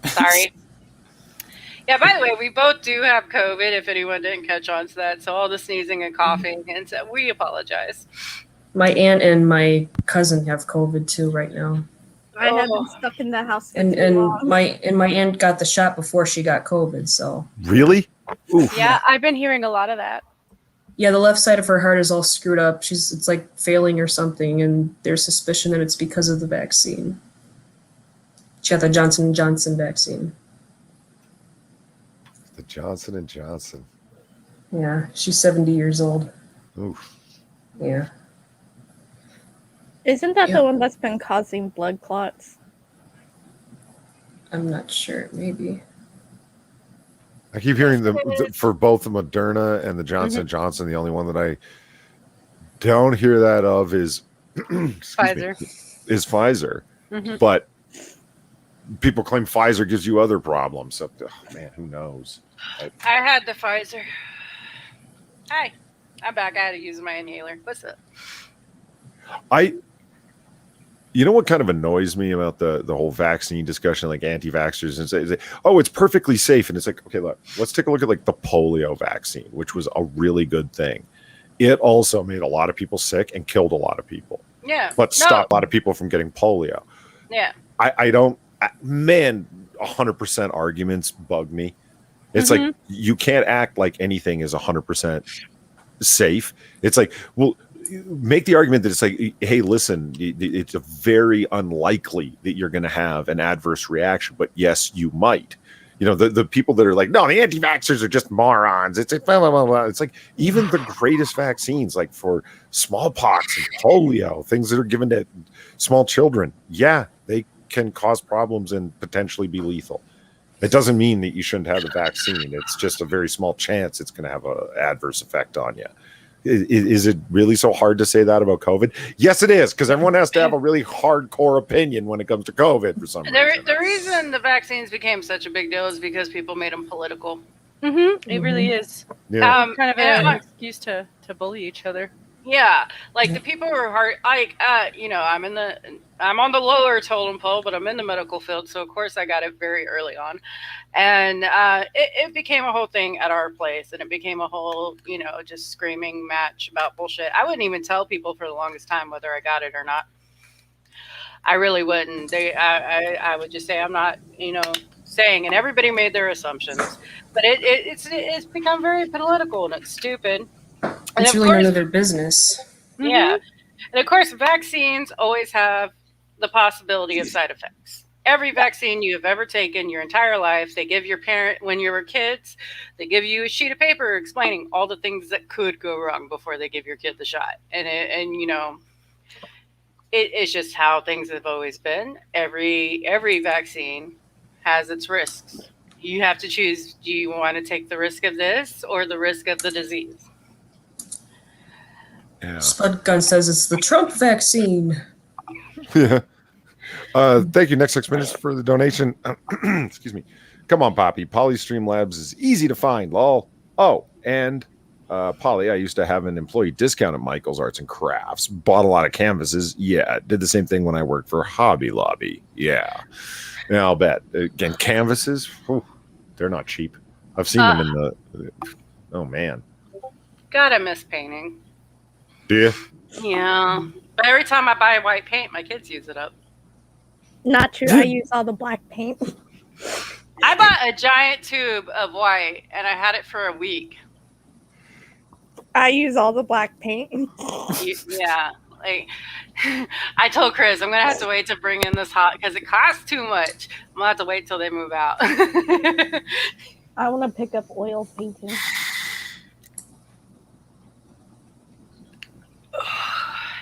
[SPEAKER 1] Sorry. Yeah, by the way, we both do have COVID, if anyone didn't catch on to that. So all the sneezing and coughing, and so we apologize.
[SPEAKER 7] My aunt and my cousin have COVID too right now.
[SPEAKER 3] I have been stuck in the house for
[SPEAKER 7] And
[SPEAKER 3] too long.
[SPEAKER 7] my aunt got the shot before she got COVID, so.
[SPEAKER 4] Really? Oof.
[SPEAKER 6] Yeah, I've been hearing a lot of that.
[SPEAKER 7] Yeah, the left side of her heart is all screwed up. It's like failing or something, and there's suspicion that it's because of the vaccine. She got the Johnson & Johnson vaccine.
[SPEAKER 4] The Johnson & Johnson.
[SPEAKER 7] Yeah, she's 70 years old.
[SPEAKER 4] Oof.
[SPEAKER 7] Yeah.
[SPEAKER 3] Isn't that the one that's been causing blood clots?
[SPEAKER 7] I'm not sure. Maybe.
[SPEAKER 4] I keep hearing for both the Moderna and the Johnson & Johnson, the only one that I don't hear that of is
[SPEAKER 6] Pfizer.
[SPEAKER 4] Is Pfizer.
[SPEAKER 6] Mhm.
[SPEAKER 4] But people claim Pfizer gives you other problems. So, oh, man, who knows?
[SPEAKER 1] I had the Pfizer. Hi, I'm back. I had to use my inhaler. What's up?
[SPEAKER 4] You know what kind of annoys me about the whole vaccine discussion, like anti-vaxxers, and say, oh, it's perfectly safe. And it's like, okay, look, let's take a look at like the polio vaccine, which was a really good thing. It also made a lot of people sick and killed a lot of people.
[SPEAKER 1] Yeah.
[SPEAKER 4] But stopped a lot of people from getting polio.
[SPEAKER 1] Yeah.
[SPEAKER 4] I don't, man, 100% arguments bug me. It's like, you can't act like anything is 100% safe. It's like, well, make the argument that it's like, hey, listen, it's a very unlikely that you're going to have an adverse reaction, but yes, you might. You know, the people that are like, no, the anti-vaxxers are just morons. It's like, blah, blah, blah, blah. It's like even the greatest vaccines, like for smallpox and polio, things that are given to small children, yeah, they can cause problems and potentially be lethal. It doesn't mean that you shouldn't have the vaccine. It's just a very small chance it's going to have an adverse effect on you. Is it really so hard to say that about COVID? Yes, it is, because everyone has to have a really hardcore opinion when it comes to COVID for some reason.
[SPEAKER 1] The reason the vaccines became such a big deal is because people made them political.
[SPEAKER 6] It really is.
[SPEAKER 4] Yeah.
[SPEAKER 6] Kind of an excuse to bully each other.
[SPEAKER 1] Yeah, like the people who are hard, like you know, I'm on the lower totem pole, but I'm in the medical field, so of course I got it very early on, and it became a whole thing at our place, and it became a whole, you know, just screaming match about bullshit. I wouldn't even tell people for the longest time whether I got it or not. I really wouldn't. I would just say I'm not, you know, saying, and everybody made their assumptions, but it's become very political and it's stupid. And
[SPEAKER 7] It's really none of their business.
[SPEAKER 1] Yeah. And of course, vaccines always have the possibility of side effects. Every vaccine you have ever taken your entire life, they give your parent, when you were kids, they give you a sheet of paper explaining all the things that could go wrong before they give your kid the shot. And you know, it's just how things have always been. Every vaccine has its risks. You have to choose, do you want to take the risk of this or the risk of the disease?
[SPEAKER 4] Yeah.
[SPEAKER 7] Spud Gun says it's the Trump vaccine.
[SPEAKER 4] Yeah. Thank you. Next 6 minutes for the donation. Excuse me. Come on, Poppy. Polystream Labs is easy to find. Lol. Oh, and Polly, I used to have an employee discount at Michael's Arts and Crafts. Bought a lot of canvases. Yeah. Did the same thing when I worked for Hobby Lobby. Yeah. Yeah, I'll bet. Again, canvases, whew, they're not cheap. I've seen them in the. Oh, man.
[SPEAKER 1] God, I miss painting.
[SPEAKER 4] Do you?
[SPEAKER 1] Yeah. But every time I buy white paint, my kids use it up.
[SPEAKER 3] Not true. I use all the black paint.
[SPEAKER 1] I bought a giant tube of white and I had it for a week.
[SPEAKER 3] I use all the black paint.
[SPEAKER 1] Yeah. Like, I told Chris, I'm going to have to wait to bring in this hot because it costs too much. I'm going to have to wait till they move out.
[SPEAKER 3] I want to pick up oil painting.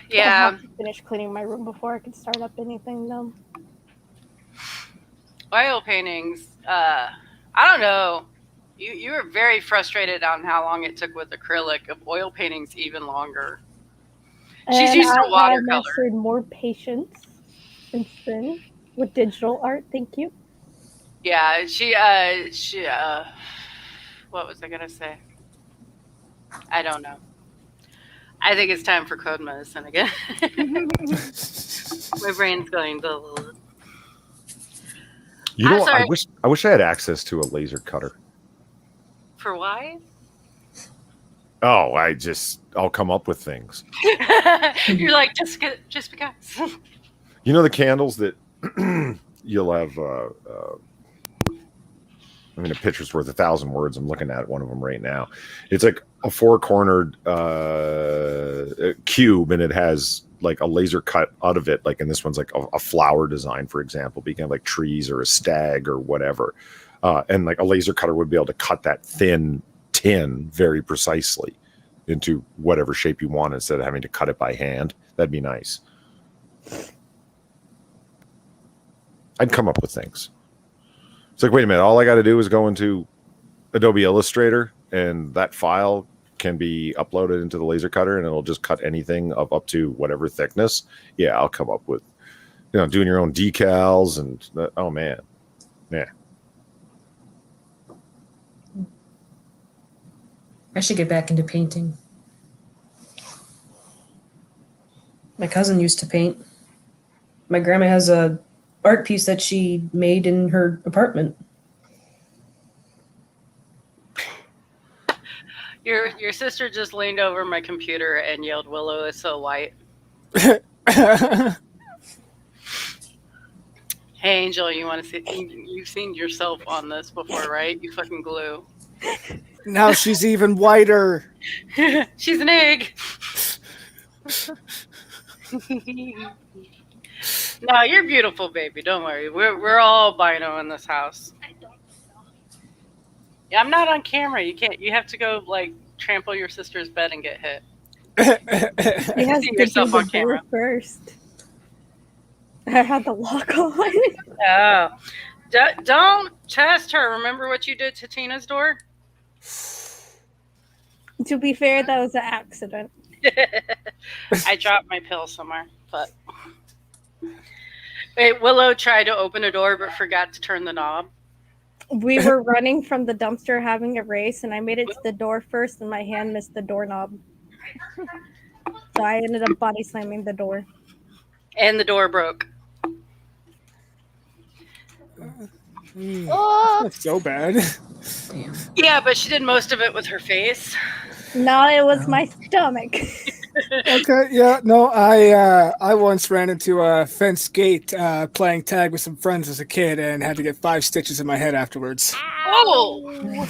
[SPEAKER 1] Yeah.
[SPEAKER 3] I have to finish cleaning my room before I can start up anything, though.
[SPEAKER 1] Oil paintings. I don't know. You were very frustrated on how long it took with acrylic. Of oil paintings, even longer. She's used to watercolor.
[SPEAKER 3] I mastered more patience since then with digital art. Thank you.
[SPEAKER 1] Yeah, she what was I gonna say? I don't know. I think it's time for code medicine again. My brain's going to.
[SPEAKER 4] You know, I wish I had access to a laser cutter.
[SPEAKER 1] For why?
[SPEAKER 4] Oh, I'll come up with things.
[SPEAKER 1] You're like, just because.
[SPEAKER 4] You know the candles that you'll have. I mean, a picture's worth 1,000 words. I'm looking at one of them right now. It's like a 4-cornered cube, and it has like a laser cut out of it. Like, and this one's like a flower design, for example, being like trees or a stag or whatever. And like a laser cutter would be able to cut that thin tin very precisely into whatever shape you want instead of having to cut it by hand. That'd be nice. I'd come up with things. It's like, wait a minute, all I got to do is go into Adobe Illustrator and that file can be uploaded into the laser cutter, and it'll just cut anything of up to whatever thickness. Yeah, I'll come up with, doing your own decals and oh man, yeah.
[SPEAKER 7] I should get back into painting. My cousin used to paint. My grandma has a art piece that she made in her apartment.
[SPEAKER 1] Your sister just leaned over my computer and yelled, "Willow is so white." Hey, Angel, you want to see? You've seen yourself on this before, right? You fucking glue.
[SPEAKER 2] Now she's even whiter.
[SPEAKER 1] She's an egg. No, you're beautiful, baby. Don't worry. We're all albino in this house. Yeah, I'm not on camera. You can't. You have to go like trample your sister's bed and get hit.
[SPEAKER 3] You have
[SPEAKER 1] See
[SPEAKER 3] to
[SPEAKER 1] yourself
[SPEAKER 3] do
[SPEAKER 1] on
[SPEAKER 3] the
[SPEAKER 1] camera.
[SPEAKER 3] door first. I had the lock on.
[SPEAKER 1] Oh, don't test her. Remember what you did to Tina's door?
[SPEAKER 3] To be fair, that was an accident.
[SPEAKER 1] I dropped my pill somewhere, but wait, Willow tried to open a door but forgot to turn the knob.
[SPEAKER 3] We were running from the dumpster having a race, and I made it to the door first, and my hand missed the doorknob. So I ended up body slamming the door.
[SPEAKER 1] And the door broke.
[SPEAKER 2] That's so bad.
[SPEAKER 7] Damn.
[SPEAKER 1] Yeah, but she did most of it with her face.
[SPEAKER 3] No, it was my stomach.
[SPEAKER 2] Okay, yeah, no, I once ran into a fence gate playing tag with some friends as a kid and had to get 5 stitches in my head afterwards.
[SPEAKER 1] Oh!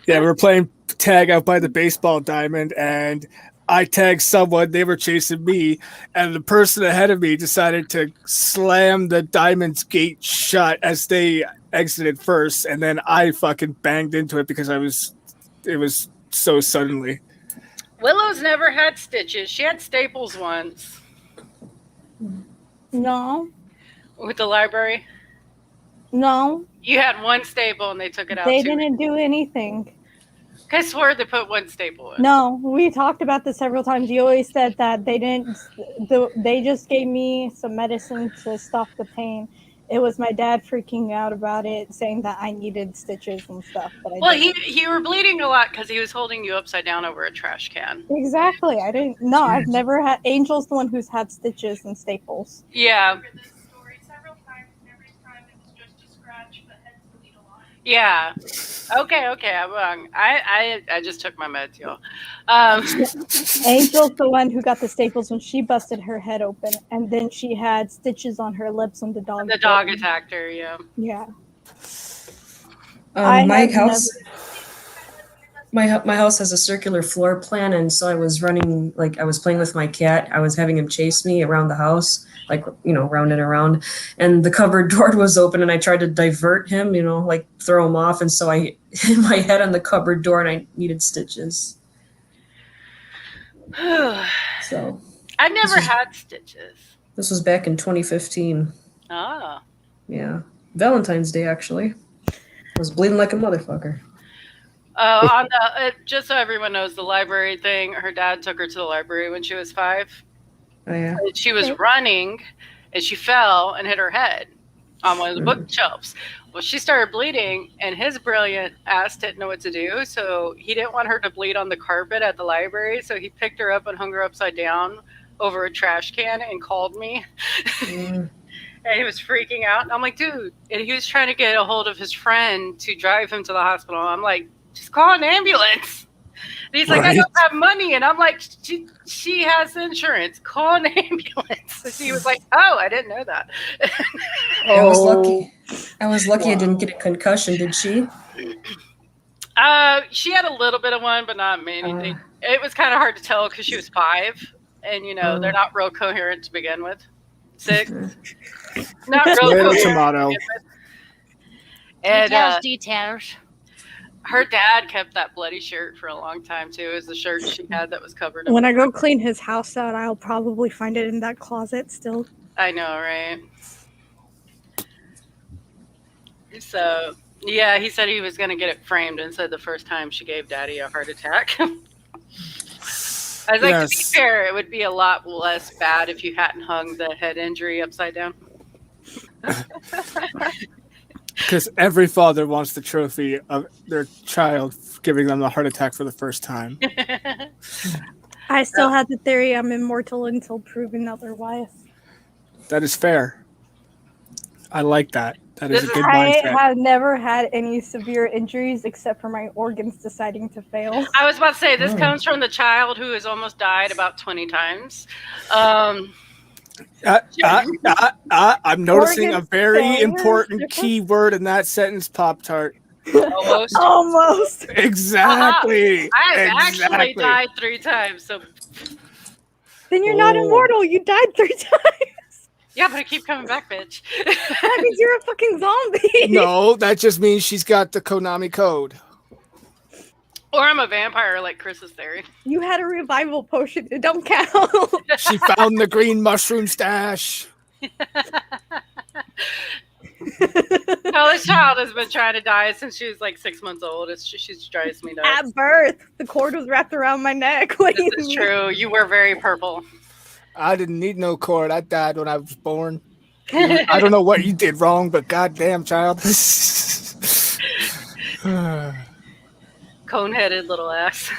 [SPEAKER 2] Yeah, we were playing tag out by the baseball diamond, and I tagged someone, they were chasing me, and the person ahead of me decided to slam the diamond's gate shut as they exited first, and then I fucking banged into it because it was so suddenly.
[SPEAKER 1] Willow's never had stitches. She had staples once.
[SPEAKER 3] No,
[SPEAKER 1] With the library?
[SPEAKER 3] no,
[SPEAKER 1] You had one staple and they took it out
[SPEAKER 3] they
[SPEAKER 1] too.
[SPEAKER 3] didn't do anything.
[SPEAKER 1] I swore they put one staple in.
[SPEAKER 3] No, we talked about this several times. You always said that they didn't. They just gave me some medicine to stop the pain. It was my dad freaking out about it, saying that I needed stitches and stuff. But
[SPEAKER 1] Well, you were bleeding a lot because he was holding you upside down over a trash can.
[SPEAKER 3] exactly. I didn't. No, I've never had. Angel's the one who's had stitches and staples.
[SPEAKER 1] Yeah,
[SPEAKER 5] Heard this story several times, and every time it was just a scratch, but heads bleed a lot.
[SPEAKER 1] yeah. Okay, I'm wrong. I just took my meds, y'all.
[SPEAKER 3] Angel's the one who got the staples when she busted her head open, and then she had stitches on her lips when the dog.
[SPEAKER 1] The dog attacked her, yeah.
[SPEAKER 3] Yeah. I
[SPEAKER 7] My
[SPEAKER 3] have
[SPEAKER 7] house, my house has a circular floor plan, and so I was running, like I was playing with my cat. I was having him chase me around the house, like round and around. And the cupboard door was open, and I tried to divert him, like throw him off. And so I hit my head on the cupboard door, and I needed stitches. So
[SPEAKER 1] I've never had stitches.
[SPEAKER 7] this was back in 2015.
[SPEAKER 1] Oh.
[SPEAKER 7] Yeah, Valentine's Day actually. I was bleeding like a motherfucker.
[SPEAKER 1] On the just so everyone knows, the library thing. Her dad took her to the library when she was 5.
[SPEAKER 7] Oh yeah.
[SPEAKER 1] She was running, and she fell and hit her head on one of the bookshelves. Well, she started bleeding, and his brilliant ass didn't know what to do, so he didn't want her to bleed on the carpet at the library, so he picked her up and hung her upside down over a trash can and called me.
[SPEAKER 7] Mm.
[SPEAKER 1] And he was freaking out. And I'm like, dude. And he was trying to get a hold of his friend to drive him to the hospital. I'm like, just call an ambulance. And he's like, I don't have money. And I'm like, she has insurance. Call an ambulance. And he was like, oh, I didn't know that.
[SPEAKER 7] I was lucky. I didn't get a concussion. Did she?
[SPEAKER 1] She had a little bit of one, but not many. It was kind of hard to tell because she was 5. And, they're not real coherent to begin with. 6. Not real
[SPEAKER 2] Tomato,
[SPEAKER 1] coherent.
[SPEAKER 2] tomato.
[SPEAKER 1] And
[SPEAKER 6] Details.
[SPEAKER 1] her dad kept that bloody shirt for a long time too. It was the shirt she had that was covered up.
[SPEAKER 3] When I go clean his house out, I'll probably find it in that closet still.
[SPEAKER 1] I know, right? So yeah, he said he was gonna get it framed and said the first time she gave Daddy a heart attack. I was like, to be fair, it would be a lot less bad if you hadn't hung the head injury upside down.
[SPEAKER 2] Because every father wants the trophy of their child giving them a heart attack for the first time.
[SPEAKER 3] I still had the theory I'm immortal until proven otherwise.
[SPEAKER 2] That is fair. I like that. That is a good
[SPEAKER 3] I
[SPEAKER 2] mindset.
[SPEAKER 3] have never had any severe injuries except for my organs deciding to fail.
[SPEAKER 1] I was about to say, this comes from the child who has almost died about 20 times. I'm
[SPEAKER 2] noticing a very important key word in that sentence, Poptart.
[SPEAKER 1] Almost.
[SPEAKER 3] Almost.
[SPEAKER 2] Exactly.
[SPEAKER 1] I've actually died 3 times. So
[SPEAKER 3] then you're not immortal. You died 3 times.
[SPEAKER 1] yeah, but I keep coming back, bitch.
[SPEAKER 3] That means you're a fucking zombie.
[SPEAKER 2] No, that just means she's got the Konami code.
[SPEAKER 1] Or I'm a vampire, like Chris's theory.
[SPEAKER 3] You had a revival potion. It don't count.
[SPEAKER 2] She found the green mushroom stash.
[SPEAKER 1] No, this child has been trying to die since she was like 6 months old. She's drives me nuts.
[SPEAKER 3] At birth, the cord was wrapped around my neck. What do you
[SPEAKER 1] This is
[SPEAKER 3] mean?
[SPEAKER 1] true. You were very purple.
[SPEAKER 2] I didn't need no cord. I died when I was born. I don't know what you did wrong, but goddamn, child.
[SPEAKER 1] Cone-headed little ass.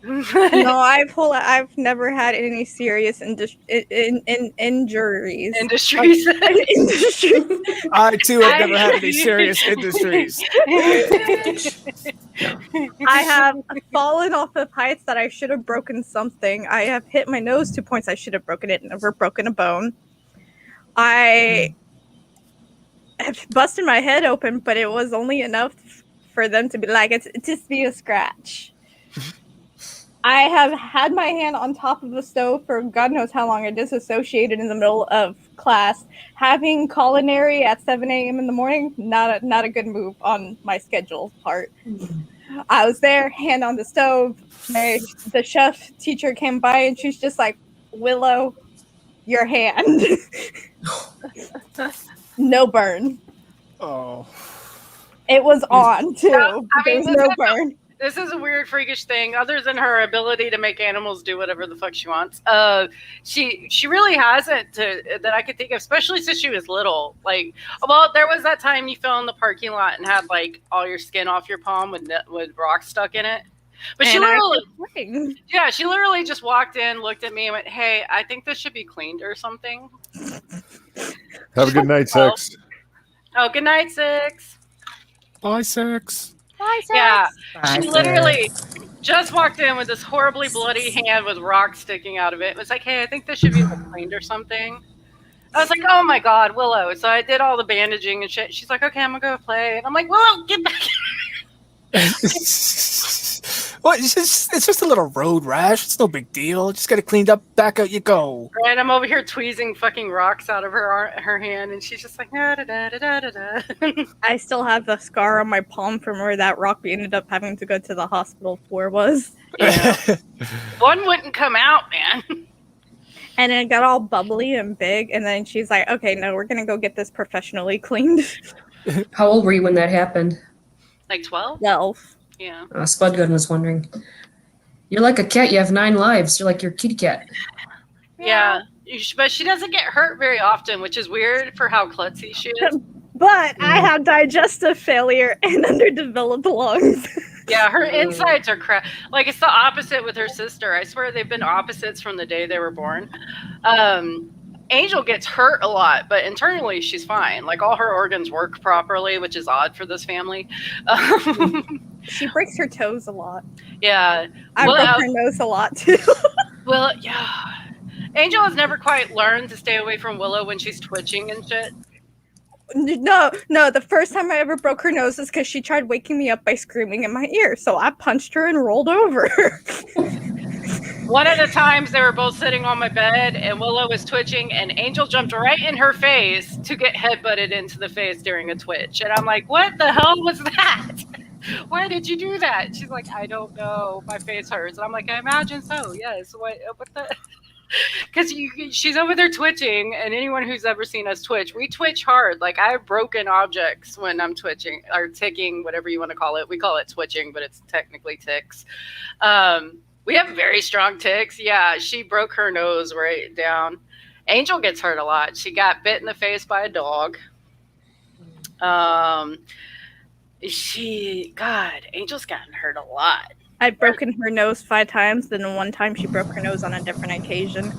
[SPEAKER 3] No, I've never had any serious injuries.
[SPEAKER 1] Industries.
[SPEAKER 3] Industries.
[SPEAKER 2] I too have never had any serious industries.
[SPEAKER 3] I have fallen off of heights that I should have broken something. I have hit my nose 2 points. I should have broken it. Never broken a bone. I have busted my head open, but it was only enough for them to be like, it's just be a scratch. I have had my hand on top of the stove for God knows how long. I disassociated in the middle of class. Having culinary at 7 a.m. in the morning, not a good move on my schedule part. I was there, hand on the stove. The chef teacher came by and she's just like, Willow, your hand. No burn.
[SPEAKER 2] Oh.
[SPEAKER 3] It was on too.
[SPEAKER 1] I
[SPEAKER 3] There
[SPEAKER 1] mean,
[SPEAKER 3] was no burn.
[SPEAKER 1] This is a weird, freakish thing. Other than her ability to make animals do whatever the fuck she wants, she really hasn't that I could think of. Especially since she was little. Like, well, there was that time you fell in the parking lot and had like all your skin off your palm with rocks stuck in it. But she literally just walked in, looked at me, and went, "Hey, I think this should be cleaned or something."
[SPEAKER 4] Have a good night, Six.
[SPEAKER 1] Oh, good night, Six.
[SPEAKER 2] Bye, Six.
[SPEAKER 6] Bye, Six.
[SPEAKER 1] Yeah,
[SPEAKER 7] Bye,
[SPEAKER 1] she literally just walked in with this horribly bloody hand with rocks sticking out of it. It was like, hey, I think this should be cleaned or something. I was like, oh my God, Willow. So I did all the bandaging and shit. She's like, okay, I'm gonna go play. And I'm like, Willow, get back here.
[SPEAKER 2] Well, it's just a little road rash. It's no big deal. Just get it cleaned up. Back out you go.
[SPEAKER 1] Right, I'm over here tweezing fucking rocks out of her hand, and she's just like, da da da da da da.
[SPEAKER 3] I still have the scar on my palm from where that rock we ended up having to go to the hospital for was.
[SPEAKER 1] Yeah. One wouldn't come out, man.
[SPEAKER 3] And it got all bubbly and big, and then she's like, okay, no, we're gonna go get this professionally cleaned.
[SPEAKER 7] How old were you when that happened?
[SPEAKER 1] Like 12?
[SPEAKER 3] 12.
[SPEAKER 1] Yeah.
[SPEAKER 7] Spudgun was wondering. You're like a cat. You have 9 lives. You're like your kitty cat.
[SPEAKER 1] Yeah. But she doesn't get hurt very often, which is weird for how klutzy she is.
[SPEAKER 3] But I have digestive failure and underdeveloped lungs.
[SPEAKER 1] Yeah, her insides are crap. Like, it's the opposite with her sister. I swear they've been opposites from the day they were born. Angel gets hurt a lot, but internally she's fine. Like, all her organs work properly, which is odd for this family.
[SPEAKER 3] She breaks her toes a lot.
[SPEAKER 1] Yeah.
[SPEAKER 3] I broke her nose a lot, too.
[SPEAKER 1] Well, yeah. Angel has never quite learned to stay away from Willow when she's twitching and shit.
[SPEAKER 3] No, the first time I ever broke her nose is because she tried waking me up by screaming in my ear. So I punched her and rolled over.
[SPEAKER 1] One of the times they were both sitting on my bed and Willow was twitching and Angel jumped right in her face to get headbutted into the face during a twitch. And I'm like, what the hell was that? Why did you do that? She's like, I don't know. My face hurts. And I'm like, I imagine so. Yes. What the... Because she's over there twitching, and anyone who's ever seen us twitch, we twitch hard. Like, I have broken objects when I'm twitching, or ticking, whatever you want to call it. We call it twitching, but it's technically ticks. We have very strong ticks. Yeah, she broke her nose right down. Angel gets hurt a lot. She got bit in the face by a dog. Angel's gotten hurt a lot.
[SPEAKER 3] I've broken her nose 5 times, then one time she broke her nose on a different occasion.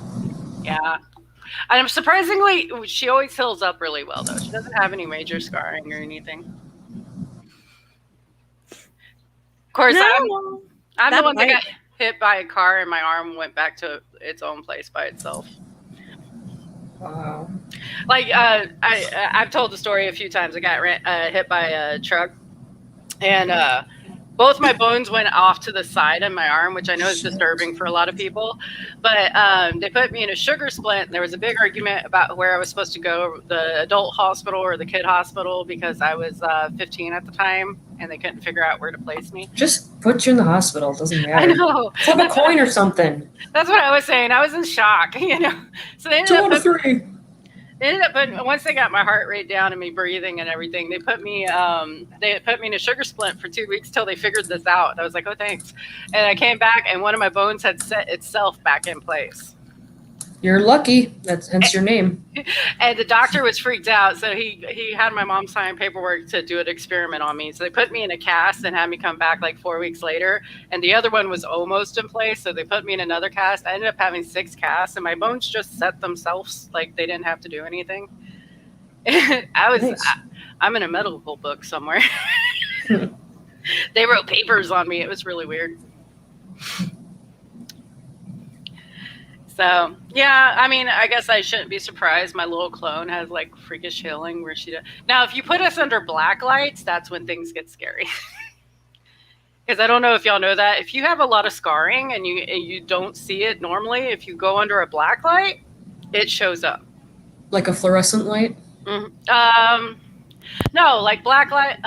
[SPEAKER 1] Yeah. And surprisingly, she always heals up really well, though. She doesn't have any major scarring or anything. Of course, I'm the one that got hit by a car and my arm went back to its own place by itself.
[SPEAKER 7] Wow.
[SPEAKER 1] Like, I've told the story a few times. I got hit by a truck, and both my bones went off to the side of my arm, which I know is disturbing for a lot of people. But they put me in a sugar splint. And there was a big argument about where I was supposed to go, the adult hospital or the kid hospital, because I was 15 at the time, and they couldn't figure out where to place me.
[SPEAKER 7] Just put you in the hospital. It doesn't matter.
[SPEAKER 1] I know.
[SPEAKER 7] Flip a coin or something.
[SPEAKER 1] That's what I was saying. I was in shock, you know. So they ended
[SPEAKER 7] 2 out of 3.
[SPEAKER 1] They ended up putting, once they got my heart rate down and me breathing and everything, they put me in a sugar splint for 2 weeks till they figured this out. And I was like, oh, thanks. And I came back and one of my bones had set itself back in place.
[SPEAKER 7] You're lucky. That's hence your name.
[SPEAKER 1] And the doctor was freaked out. So he had my mom sign paperwork to do an experiment on me. So they put me in a cast and had me come back like 4 weeks later. And the other one was almost in place. So they put me in another cast. I ended up having 6 casts and my bones just set themselves. Like they didn't have to do anything. I'm in a medical book somewhere. They wrote papers on me. It was really weird. So, yeah, I mean, I guess I shouldn't be surprised. My little clone has, like, freakish healing where she does. Now, if you put us under black lights, that's when things get scary. Because I don't know if y'all know that. If you have a lot of scarring and you don't see it normally, if you go under a black light, it shows up.
[SPEAKER 7] Like a fluorescent light?
[SPEAKER 1] Mm-hmm. No, like black light.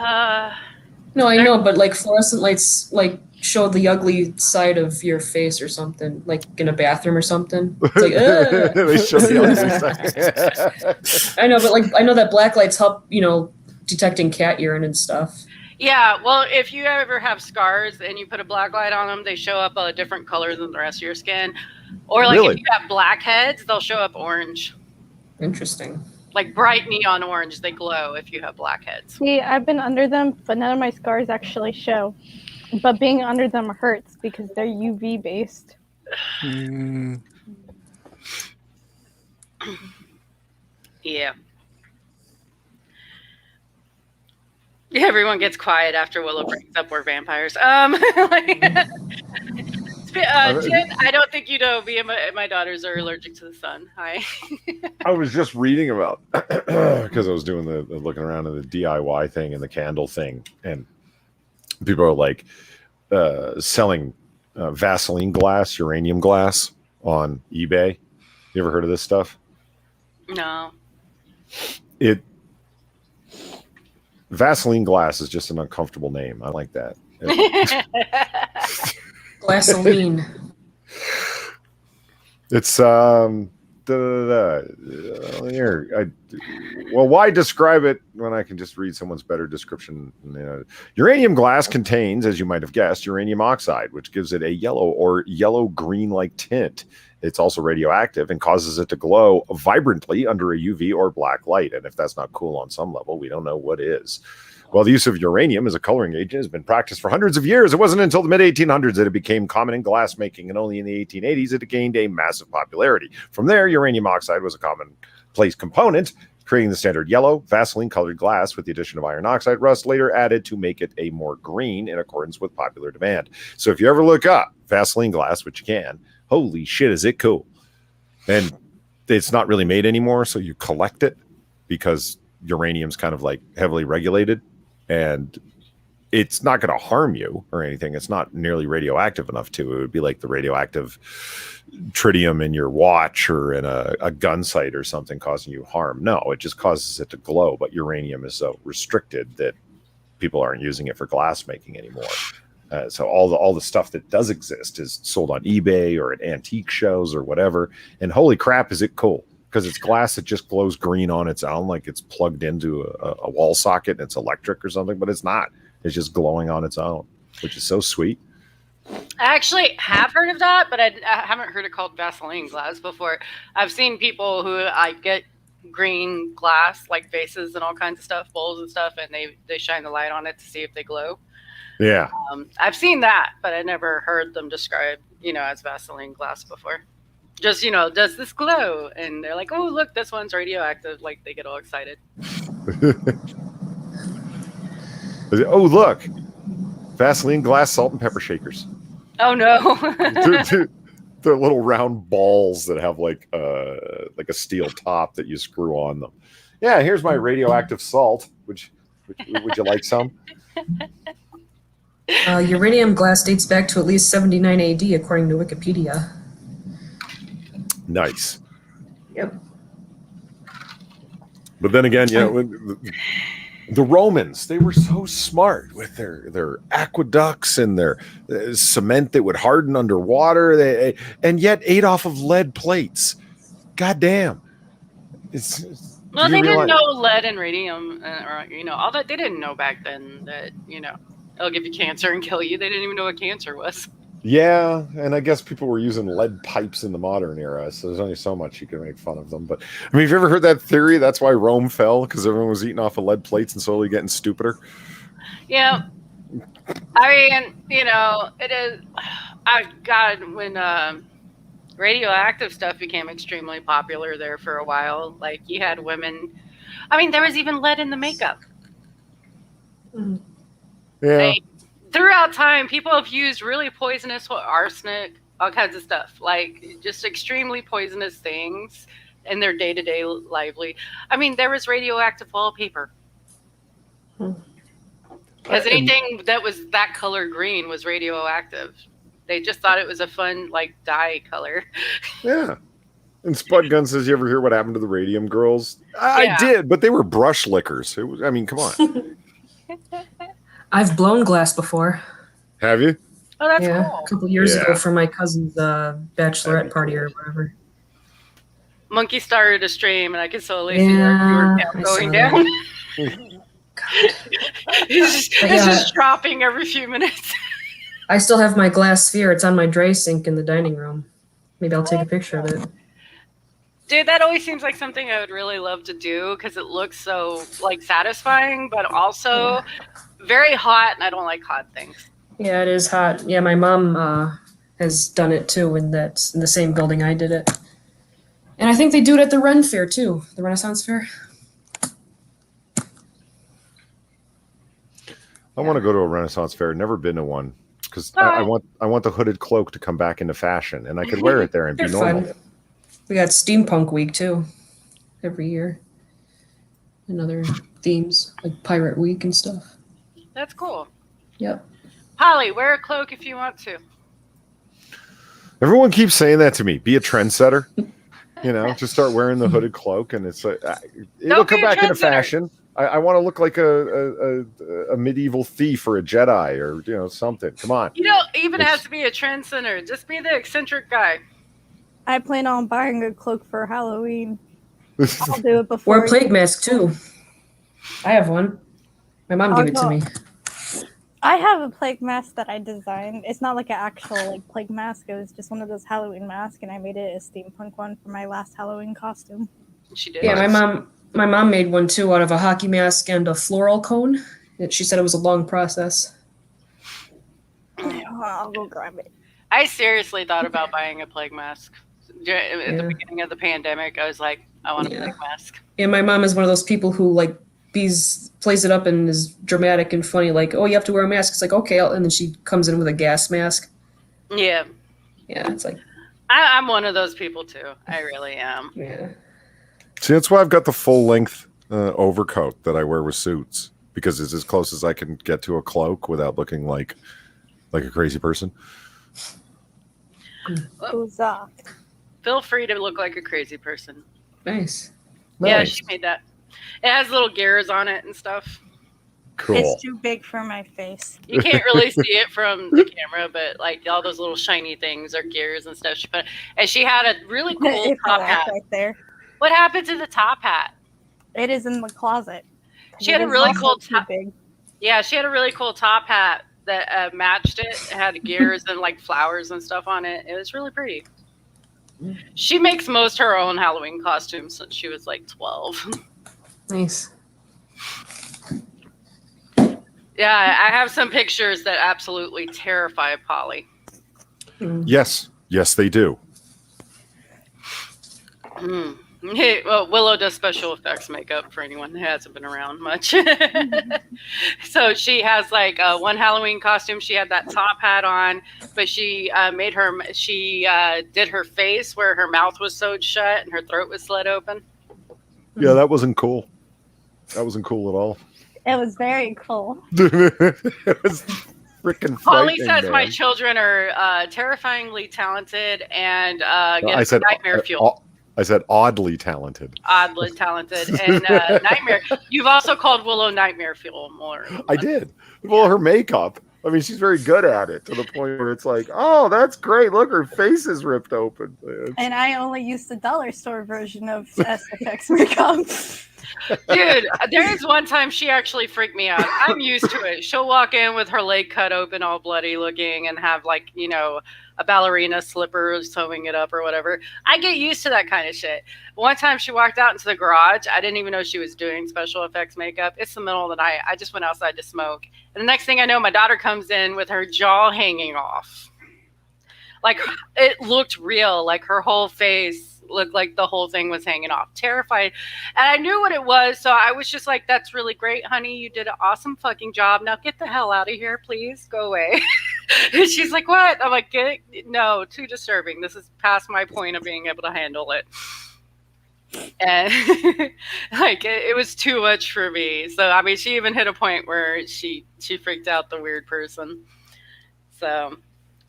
[SPEAKER 7] No, I know, but like fluorescent lights, like, show the ugly side of your face or something, like in a bathroom or something. It's like,
[SPEAKER 4] they show the ugly side.
[SPEAKER 7] I know, but like I know that black lights help, you know, detecting cat urine and stuff.
[SPEAKER 1] Yeah, well, if you ever have scars and you put a black light on them, they show up a different color than the rest of your skin. Or like if you have blackheads, they'll show up orange.
[SPEAKER 7] Interesting.
[SPEAKER 1] Like bright neon orange, they glow if you have blackheads.
[SPEAKER 3] See, I've been under them, but none of my scars actually show. But being under them hurts because they're UV based.
[SPEAKER 1] Yeah. Everyone gets quiet after Willow brings up we're vampires. Jen, I don't think you know me and my daughters are allergic to the sun. Hi.
[SPEAKER 4] I was just reading about because I was doing the looking around at the DIY thing and the candle thing, and people are like selling Vaseline glass, uranium glass on eBay. You ever heard of this stuff?
[SPEAKER 1] No.
[SPEAKER 4] Vaseline glass is just an uncomfortable name. I like that.
[SPEAKER 7] Glasoline.
[SPEAKER 4] It's well, why describe it when I can just read someone's better description? Uranium glass contains, as you might have guessed, uranium oxide, which gives it a yellow or yellow-green-like tint. It's also radioactive and causes it to glow vibrantly under a UV or black light. And if that's not cool on some level, we don't know what is. While the use of uranium as a coloring agent has been practiced for hundreds of years, it wasn't until the mid-1800s that it became common in glass making, and only in the 1880s it gained a massive popularity. From there, uranium oxide was a commonplace component, creating the standard yellow, Vaseline-colored glass with the addition of iron oxide rust later added to make it a more green in accordance with popular demand. So if you ever look up Vaseline glass, which you can, holy shit, is it cool. And it's not really made anymore, so you collect it because uranium's kind of like heavily regulated. And it's not going to harm you or anything. It's not nearly radioactive enough to. It would be like the radioactive tritium in your watch or in a gun sight or something causing you harm. No, it just causes it to glow. But uranium is so restricted that people aren't using it for glass making anymore. So all the stuff that does exist is sold on eBay or at antique shows or whatever. And holy crap, is it cool. Because it's glass that just glows green on its own, like it's plugged into a wall socket and it's electric or something, but it's not. It's just glowing on its own, which is so sweet.
[SPEAKER 1] Actually, have heard of that, but I haven't heard it called Vaseline glass before. I've seen people who get green glass, like vases and all kinds of stuff, bowls and stuff, and they shine the light on it to see if they glow.
[SPEAKER 4] Yeah.
[SPEAKER 1] I've seen that, but I never heard them described, as Vaseline glass before. Just, does this glow? And they're like, oh, look, this one's radioactive. Like, they get all excited.
[SPEAKER 4] Oh, look. Vaseline glass salt and pepper shakers.
[SPEAKER 1] Oh, no.
[SPEAKER 4] They're little round balls that have like a steel top that you screw on them. Yeah, here's my radioactive salt. Would you like some?
[SPEAKER 7] Uranium glass dates back to at least 79 AD, according to Wikipedia.
[SPEAKER 4] Nice.
[SPEAKER 7] Yep.
[SPEAKER 4] But then again, the Romans, they were so smart with their aqueducts and their cement that would harden underwater, and yet ate off of lead plates. God damn.
[SPEAKER 1] Well, they didn't know lead and radium, or all that. They didn't know back then that it'll give you cancer and kill you. They didn't even know what cancer was.
[SPEAKER 4] Yeah, and I guess people were using lead pipes in the modern era, so there's only so much you can make fun of them. But I mean, have you ever heard that theory? That's why Rome fell, because everyone was eating off of lead plates and slowly getting stupider.
[SPEAKER 1] Yeah, I mean, it is. God, when radioactive stuff became extremely popular there for a while, like you had women. I mean, there was even lead in the makeup.
[SPEAKER 4] Yeah.
[SPEAKER 1] Throughout time, people have used really poisonous arsenic, all kinds of stuff, like just extremely poisonous things in their day-to-day lively. I mean, there was radioactive wallpaper. Because anything that was that color green was radioactive. They just thought it was a fun, dye color.
[SPEAKER 4] Yeah. And Spud Gun says, you ever hear what happened to the radium girls? I did, but they were brush lickers. I mean, come on.
[SPEAKER 7] I've blown glass before.
[SPEAKER 4] Have you?
[SPEAKER 1] Oh, that's
[SPEAKER 7] cool.
[SPEAKER 1] A
[SPEAKER 7] couple years ago for my cousin's bachelorette party or whatever.
[SPEAKER 1] Monkey started a stream, and I could slowly see your count going down. It's just dropping every few minutes.
[SPEAKER 7] I still have my glass sphere. It's on my dry sink in the dining room. Maybe I'll take a picture of it.
[SPEAKER 1] Dude, that always seems like something I would really love to do because it looks so satisfying, but also very hot, and I don't like hot things.
[SPEAKER 7] Yeah, it is hot. Yeah, my mom has done it too, in the same building I did it. And I think they do it at the Ren Fair too, the Renaissance Fair.
[SPEAKER 4] I want to go to a Renaissance Fair. Never been to one because I want the hooded cloak to come back into fashion, and I could wear it there and be normal.
[SPEAKER 7] Fun. We got Steampunk Week too, every year. And other themes like Pirate Week and stuff.
[SPEAKER 1] That's cool.
[SPEAKER 7] Yep.
[SPEAKER 1] Holly, wear a cloak if you want to.
[SPEAKER 4] Everyone keeps saying that to me. Be a trendsetter. Just start wearing the hooded cloak, and it's it'll come back into fashion. I want to look like a medieval thief or a Jedi or something. Come on.
[SPEAKER 1] You don't even have to be a trendsetter. Just be the eccentric guy.
[SPEAKER 3] I plan on buying a cloak for Halloween. I'll do it before.
[SPEAKER 7] Or a plague mask too. I have one. My mom gave it to me.
[SPEAKER 3] I have a plague mask that I designed. It's not like an actual plague mask. It was just one of those Halloween masks, and I made it a steampunk one for my last Halloween costume.
[SPEAKER 1] She did.
[SPEAKER 7] Yeah, my mom made one too out of a hockey mask and a floral cone. She said it was a long process.
[SPEAKER 3] I'll go grab it.
[SPEAKER 1] I seriously thought about buying a plague mask. At the beginning of the pandemic, I was like, I want a plague mask.
[SPEAKER 7] And my mom is one of those people who plays it up and is dramatic and funny, like, oh, you have to wear a mask. It's like, okay, and then she comes in with a gas mask.
[SPEAKER 1] Yeah.
[SPEAKER 7] Yeah, it's like...
[SPEAKER 1] I'm one of those people, too. I really am.
[SPEAKER 7] Yeah.
[SPEAKER 4] See, that's why I've got the full-length overcoat that I wear with suits, because it's as close as I can get to a cloak without looking like a crazy person.
[SPEAKER 1] Well, feel free to look like a crazy person.
[SPEAKER 7] Nice.
[SPEAKER 1] Yeah, she made that. It has little gears on it and stuff.
[SPEAKER 4] Cool.
[SPEAKER 3] It's too big for my face.
[SPEAKER 1] You can't really see it from the camera, but all those little shiny things are gears and stuff. And she had a really cool top hat
[SPEAKER 3] right there.
[SPEAKER 1] What happened to the top hat?
[SPEAKER 3] It is in the closet.
[SPEAKER 1] She had a really cool top. Yeah, she had a really cool top hat that matched it. It had gears and like flowers and stuff on it. It was really pretty. She makes most her own Halloween costumes since she was like 12.
[SPEAKER 7] Nice.
[SPEAKER 1] Yeah, I have some pictures that absolutely terrify Polly.
[SPEAKER 4] Yes, they do.
[SPEAKER 1] Hey, well, Willow does special effects makeup for anyone who hasn't been around much. So she has like one Halloween costume. She had that top hat on, but she did her face where her mouth was sewed shut and her throat was slit open.
[SPEAKER 4] Yeah, that wasn't cool. That wasn't cool at all.
[SPEAKER 3] It was very cool.
[SPEAKER 4] It was freaking
[SPEAKER 1] Polly
[SPEAKER 4] frightening.
[SPEAKER 1] says
[SPEAKER 4] man.
[SPEAKER 1] my children are terrifyingly talented and
[SPEAKER 4] I
[SPEAKER 1] get
[SPEAKER 4] said
[SPEAKER 1] nightmare fuel.
[SPEAKER 4] I said oddly talented.
[SPEAKER 1] Oddly talented and nightmare. You've also called Willow nightmare fuel more.
[SPEAKER 4] I did. Well, her makeup. I mean, she's very good at it to the point where it's like, oh, that's great. Look, her face is ripped open.
[SPEAKER 3] And I only used the dollar store version of SFX makeup.
[SPEAKER 1] Dude, there is one time she actually freaked me out. I'm used to it. She'll walk in with her leg cut open, all bloody looking, and have like, you know, a ballerina slipper sewing it up or whatever. I get used to that kind of shit. One time she walked out into the garage. I didn't even know she was doing special effects makeup. It's the middle of the night. I just went outside to smoke. And the next thing I know, my daughter comes in with her jaw hanging off. Like, it looked real. Like, her whole face looked like the whole thing was hanging off. Terrified. And I knew what it was, so I was just like, that's really great, honey. You did an awesome fucking job. Now get the hell out of here, please. Go away. And she's like, what? I'm like, no, too disturbing. This is past my point of being able to handle it. And like it was too much for me. So I mean, she even hit a point where she freaked out the weird person. So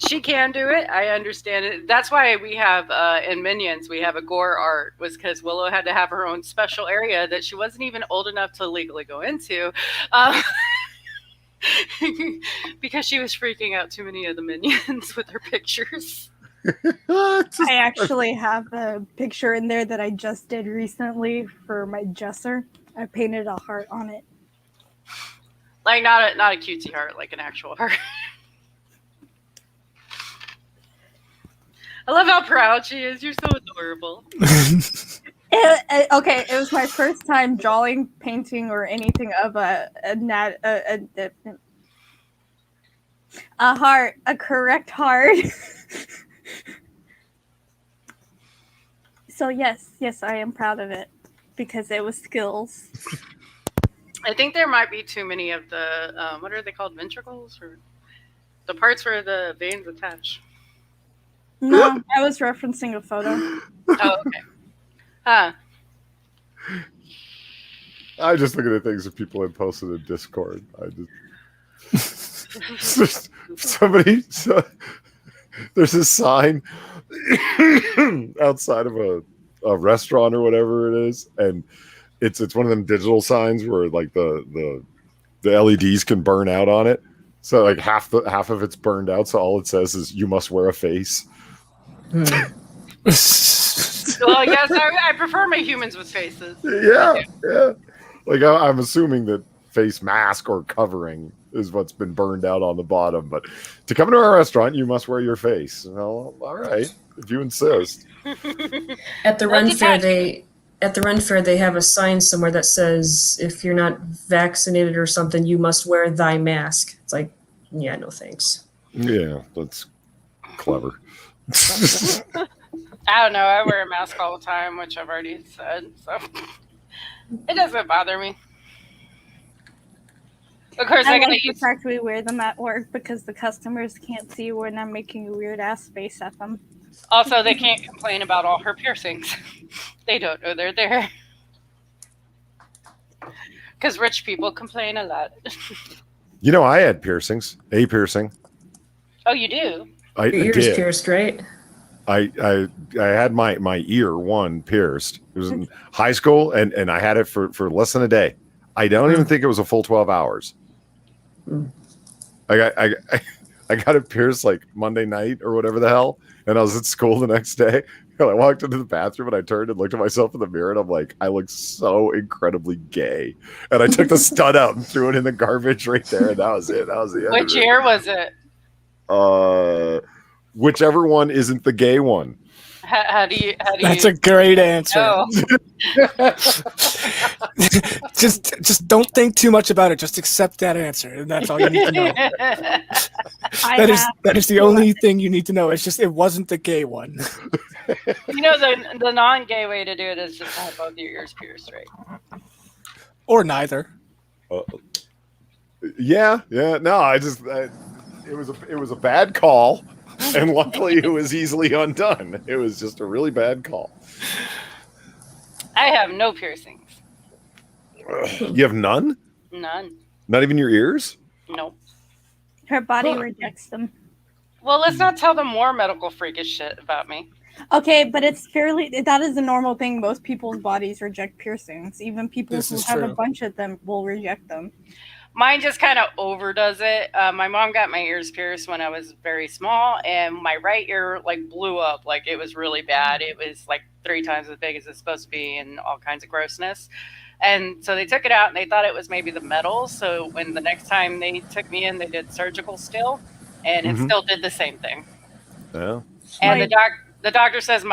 [SPEAKER 1] she can do it. I understand it. That's why we have in Minions we have a gore art, was because Willow had to have her own special area that she wasn't even old enough to legally go into. Because she was freaking out too many of the minions with her pictures.
[SPEAKER 3] I actually have a picture in there that I just did recently for my Jesser. I painted a heart on it.
[SPEAKER 1] Like not a cutesy heart, like an actual heart. I love how proud she is. You're so adorable.
[SPEAKER 3] Okay, it was my first time drawing, painting, or anything of a heart, a correct heart. So yes, I am proud of it because it was skills.
[SPEAKER 1] I think there might be too many of the what are they called, ventricles, or the parts where the veins attach.
[SPEAKER 3] No, I was referencing a photo.
[SPEAKER 1] Oh, okay. Huh.
[SPEAKER 4] I just looking at things that people have posted in Discord. I just there's a sign outside of a restaurant or whatever it is, and it's one of them digital signs where like the LEDs can burn out on it. So like half of it's burned out. So all it says is "You must wear a face."
[SPEAKER 1] Well, yes, I prefer my humans with faces.
[SPEAKER 4] Yeah. Like I'm assuming that face mask or covering is what's been burned out on the bottom. But to come into our restaurant, you must wear your face. Well, all right, if you insist.
[SPEAKER 7] At the Run Fair, they have a sign somewhere that says, "If you're not vaccinated or something, you must wear thy mask." It's like, yeah, no thanks.
[SPEAKER 4] Yeah, that's clever.
[SPEAKER 1] I don't know. I wear a mask all the time, which I've already said, so it doesn't bother me. Of course,
[SPEAKER 3] I
[SPEAKER 1] I gotta
[SPEAKER 3] like the
[SPEAKER 1] use.
[SPEAKER 3] fact we wear them at work because the customers can't see when I'm making a weird ass face at them.
[SPEAKER 1] Also, they can't complain about all her piercings. They don't know they're there. Because rich people complain a lot.
[SPEAKER 4] You know, I had piercings. A piercing.
[SPEAKER 1] Oh, you do?
[SPEAKER 4] I
[SPEAKER 7] Your ears
[SPEAKER 4] did.
[SPEAKER 7] pierced, right?
[SPEAKER 4] I had my ear one pierced. It was in high school, and I had it for less than a day. I don't even think it was a full 12 hours. I got it pierced like Monday night or whatever the hell, and I was at school the next day, And I walked into the bathroom and I turned and looked at myself in the mirror and I'm like, I look so incredibly gay. And I took the stud out and threw it in the garbage right there. And that was it. That was the end.
[SPEAKER 1] Which year was it?
[SPEAKER 4] Whichever one isn't the gay one.
[SPEAKER 1] How do you?
[SPEAKER 2] That's a great answer.
[SPEAKER 1] know?
[SPEAKER 2] just don't think too much about it. Just accept that answer, and that's all you need to know. That is the only thing you need to know. It's just it wasn't the gay one.
[SPEAKER 1] You know, the non-gay way to do it is just have both your ears pierced, right?
[SPEAKER 2] Or neither.
[SPEAKER 4] Yeah. No, it was a bad call, and luckily it was easily undone. It was just a really bad call.
[SPEAKER 1] I have no piercings.
[SPEAKER 4] You have none?
[SPEAKER 1] None.
[SPEAKER 4] Not even your ears?
[SPEAKER 1] Nope.
[SPEAKER 3] Her body rejects them.
[SPEAKER 1] Well, let's not tell them more medical freakish shit about me.
[SPEAKER 3] Okay, but that is a normal thing. Most people's bodies reject piercings. Even people
[SPEAKER 2] This
[SPEAKER 3] who
[SPEAKER 2] is
[SPEAKER 3] have a
[SPEAKER 2] true.
[SPEAKER 3] bunch of them will reject them.
[SPEAKER 1] Mine just kind of overdoes it. My mom got my ears pierced when I was very small, and my right ear like blew up. Like it was really bad. It was like 3 times as big as it's supposed to be, and all kinds of grossness. And so they took it out, and they thought it was maybe the metal. So when the next time they took me in, they did surgical still, and it still did the same thing.
[SPEAKER 4] Yeah.
[SPEAKER 1] And the doctor says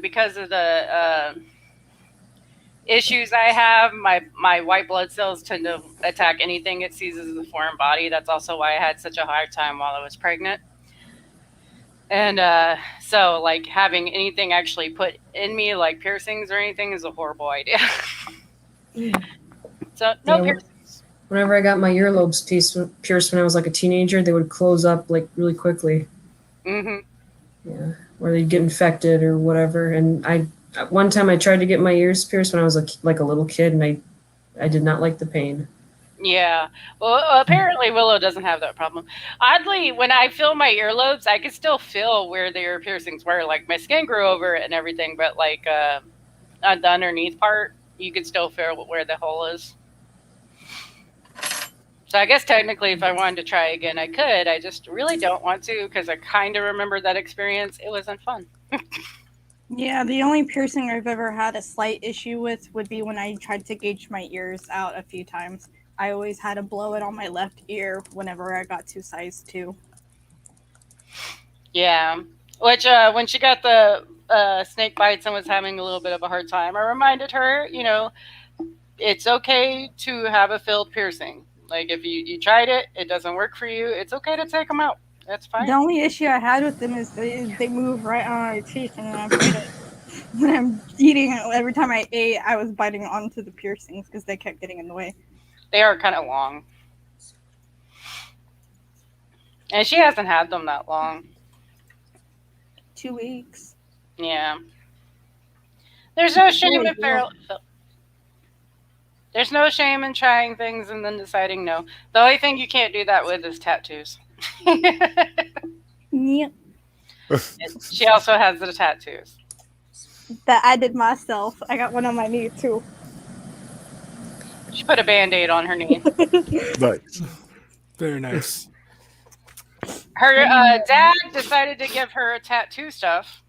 [SPEAKER 1] because of the issues I have, my white blood cells tend to attack anything it sees as a foreign body. That's also why I had such a hard time while I was pregnant. And so like having anything actually put in me, like piercings or anything, is a horrible idea. So no piercings.
[SPEAKER 7] Whenever I got my earlobes pierced when I was like a teenager, they would close up like really quickly.
[SPEAKER 1] Mm-hmm.
[SPEAKER 7] Yeah, or they'd get infected or whatever. And one time I tried to get my ears pierced when I was like a little kid, and I did not like the pain.
[SPEAKER 1] Yeah. Well, apparently Willow doesn't have that problem. Oddly, when I feel my earlobes, I can still feel where the ear piercings were. Like my skin grew over it and everything, but like on the underneath part, you can still feel where the hole is. So I guess technically if I wanted to try again, I could. I just really don't want to because I kind of remember that experience. It wasn't fun.
[SPEAKER 3] Yeah, the only piercing I've ever had a slight issue with would be when I tried to gauge my ears out a few times. I always had to blow it on my left ear whenever I got to size 2.
[SPEAKER 1] Yeah. Which when she got the snake bites and was having a little bit of a hard time, I reminded her, it's okay to have a filled piercing. Like if you tried it, it doesn't work for you, it's okay to take them out. That's fine.
[SPEAKER 3] The only issue I had with them is they move right on my teeth, and when I'm eating, every time I ate, I was biting onto the piercings because they kept getting in the way.
[SPEAKER 1] They are kind of long. And she hasn't had them that long.
[SPEAKER 3] 2 weeks.
[SPEAKER 1] Yeah. There's no shame in There's no shame in trying things and then deciding no. The only thing you can't do that with is tattoos.
[SPEAKER 3] Yep.
[SPEAKER 1] She also has the tattoos.
[SPEAKER 3] That I did myself. I got one on my knee too.
[SPEAKER 1] She put a Band-Aid on her knee.
[SPEAKER 4] Nice.
[SPEAKER 2] Very nice.
[SPEAKER 1] Her dad decided to give her tattoo stuff.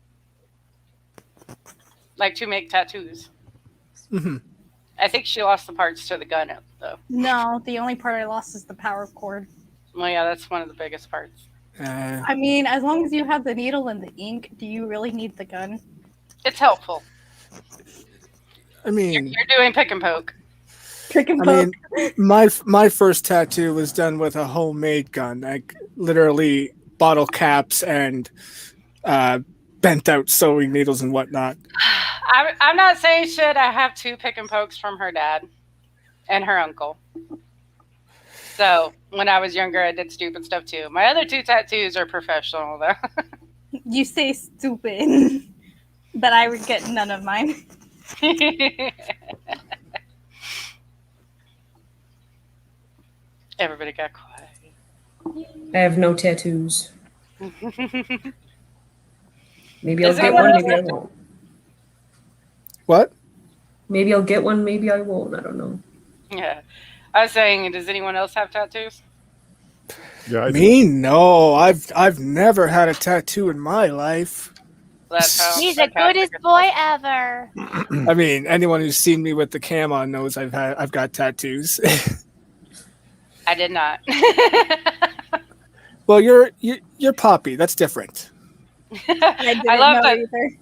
[SPEAKER 1] Like to make tattoos.
[SPEAKER 2] Mm-hmm.
[SPEAKER 1] I think she lost the parts to the gun, though.
[SPEAKER 3] No, the only part I lost is the power cord.
[SPEAKER 1] Well, yeah, that's one of the biggest parts.
[SPEAKER 3] I mean, as long as you have the needle and the ink, do you really need the gun?
[SPEAKER 1] It's helpful.
[SPEAKER 2] I mean,
[SPEAKER 1] You're doing pick and poke.
[SPEAKER 3] Pick and poke.
[SPEAKER 2] mean, my first tattoo was done with a homemade gun. Like literally bottle caps and bent out sewing needles and whatnot.
[SPEAKER 1] I'm not saying shit. I have 2 pick and pokes from her dad and her uncle. So when I was younger, I did stupid stuff too. My other 2 tattoos are professional, though.
[SPEAKER 3] You say stupid, but I would get none of mine.
[SPEAKER 1] Everybody got quiet.
[SPEAKER 7] I have no tattoos. Maybe I'll
[SPEAKER 1] Does
[SPEAKER 7] get
[SPEAKER 1] anyone
[SPEAKER 7] one,
[SPEAKER 1] else
[SPEAKER 7] maybe I
[SPEAKER 1] have-
[SPEAKER 7] won't.
[SPEAKER 2] What?
[SPEAKER 7] Maybe I'll get one, maybe I won't. I don't know.
[SPEAKER 1] Yeah. I was saying, does anyone else have tattoos?
[SPEAKER 4] Yeah, I do.
[SPEAKER 2] Me? No. I've never had a tattoo in my life.
[SPEAKER 1] That's how
[SPEAKER 8] He's the
[SPEAKER 1] fantastic
[SPEAKER 8] goodest
[SPEAKER 1] it
[SPEAKER 8] boy
[SPEAKER 1] was.
[SPEAKER 8] ever.
[SPEAKER 2] I mean, anyone who's seen me with the cam on knows I've got tattoos.
[SPEAKER 1] I did not.
[SPEAKER 2] Well, you're Poppy. That's different.
[SPEAKER 3] I didn't
[SPEAKER 1] love
[SPEAKER 3] know either.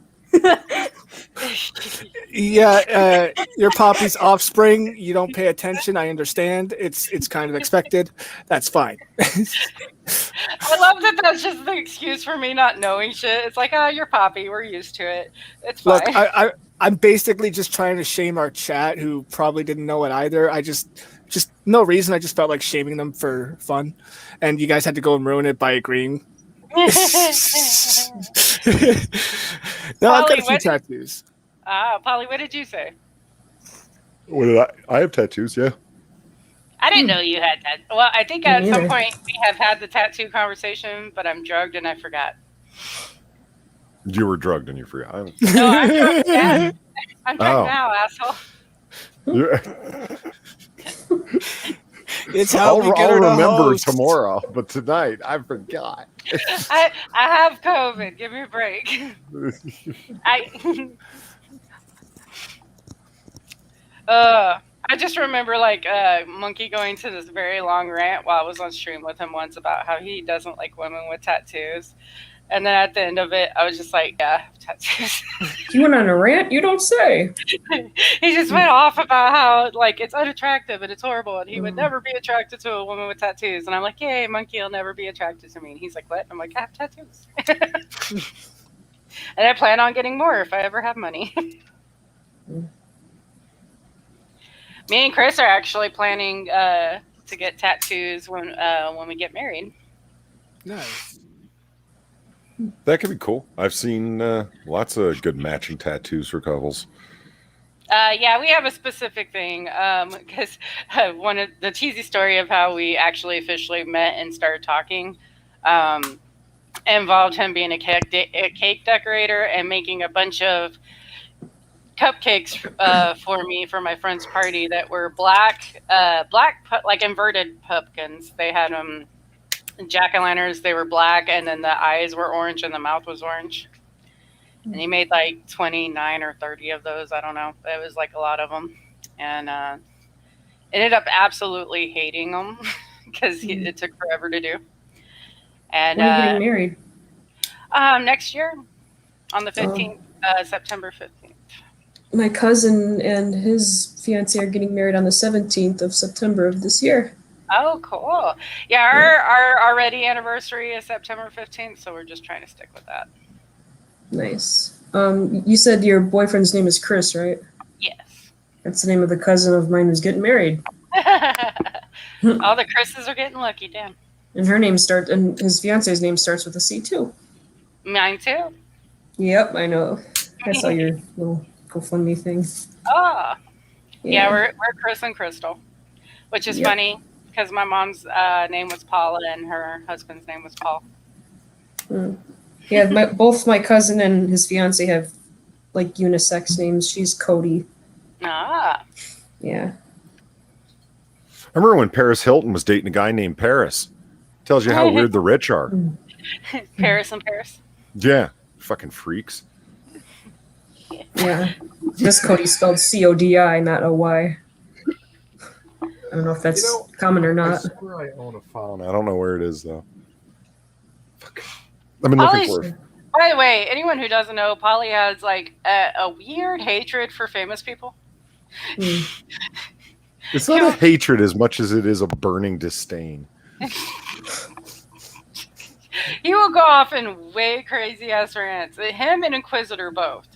[SPEAKER 2] Yeah, you're Poppy's offspring. You don't pay attention. I understand. It's kind of expected. That's fine.
[SPEAKER 1] I love that that's just the excuse for me not knowing shit. It's like, oh, you're Poppy. We're used to it. It's fine.
[SPEAKER 2] Look, I'm basically just trying to shame our chat, who probably didn't know it either. I just no reason. I just felt like shaming them for fun, and you guys had to go and ruin it by agreeing. No, I've got a few tattoos.
[SPEAKER 1] Polly, what did you say?
[SPEAKER 4] What did I have tattoos, yeah.
[SPEAKER 1] I didn't know you had that. Well, I think at
[SPEAKER 7] Me
[SPEAKER 1] some
[SPEAKER 7] neither.
[SPEAKER 1] point we have had the tattoo conversation, but I'm drugged and I forgot.
[SPEAKER 4] You were drugged and you forgot.
[SPEAKER 1] No, I'm drugged. Yeah. I'm drugged
[SPEAKER 4] Oh.
[SPEAKER 1] now, asshole.
[SPEAKER 2] It's how
[SPEAKER 4] I'll
[SPEAKER 2] we get her to
[SPEAKER 4] remember
[SPEAKER 2] host.
[SPEAKER 4] tomorrow, but tonight I forgot.
[SPEAKER 1] I have COVID. Give me a break. I just remember like Monkey going to this very long rant while I was on stream with him once about how he doesn't like women with tattoos. And then at the end of it, I was just like, yeah, tattoos.
[SPEAKER 7] You went on a rant? You don't say.
[SPEAKER 1] He just went off about how like it's unattractive and it's horrible and he would never be attracted to a woman with tattoos. And I'm like, yay, Monkey will never be attracted to me. And he's like, what? I'm like, I have tattoos. And I plan on getting more if I ever have money. Me and Chris are actually planning to get tattoos when we get married.
[SPEAKER 2] Nice.
[SPEAKER 4] That could be cool. I've seen lots of good matching tattoos for couples.
[SPEAKER 1] Yeah, we have a specific thing because one of the cheesy story of how we actually officially met and started talking involved him being a cake decorator and making a bunch of cupcakes for me for my friend's party that were black, like inverted pumpkins. They had them jack-o'-lanterns. They were black, and then the eyes were orange and the mouth was orange. And he made like 29 or 30 of those. I don't know. But it was like a lot of them. And ended up absolutely hating them because it took forever to do. And
[SPEAKER 7] When are you getting married?
[SPEAKER 1] next year on the 15th, September 15th.
[SPEAKER 7] My cousin and his fiance are getting married on the 17th of September of this year.
[SPEAKER 1] Oh, cool. Yeah, our already anniversary is September 15th, so we're just trying to stick with that.
[SPEAKER 7] Nice. You said your boyfriend's name is Chris, right?
[SPEAKER 1] Yes.
[SPEAKER 7] That's the name of the cousin of mine who's getting married.
[SPEAKER 1] All the Chris's are getting lucky, damn.
[SPEAKER 7] And and his fiance's name starts with a C too.
[SPEAKER 1] Mine too.
[SPEAKER 7] Yep, I know. I saw your little GoFundMe thing.
[SPEAKER 1] Oh. Yeah, we're Chris and Crystal, which is funny because my mom's name was Paula and her husband's name was Paul.
[SPEAKER 7] Yeah, both my cousin and his fiance have like unisex names. She's Cody.
[SPEAKER 1] Ah.
[SPEAKER 7] Yeah.
[SPEAKER 4] I remember when Paris Hilton was dating a guy named Paris. Tells you how weird the rich are.
[SPEAKER 1] Paris and Paris.
[SPEAKER 4] Yeah, fucking freaks.
[SPEAKER 7] Yeah. This Cody's spelled Codi, not OY. I don't know if that's common or
[SPEAKER 4] I
[SPEAKER 7] not.
[SPEAKER 4] swear I own a phone. I don't know where it is though. Fuck. I've been looking for it.
[SPEAKER 1] By the way, anyone who doesn't know, Polly has like a weird hatred for famous people.
[SPEAKER 4] It's not a hatred as much as it is a burning disdain.
[SPEAKER 1] He will go off in way crazy ass rants. Him and Inquisitor both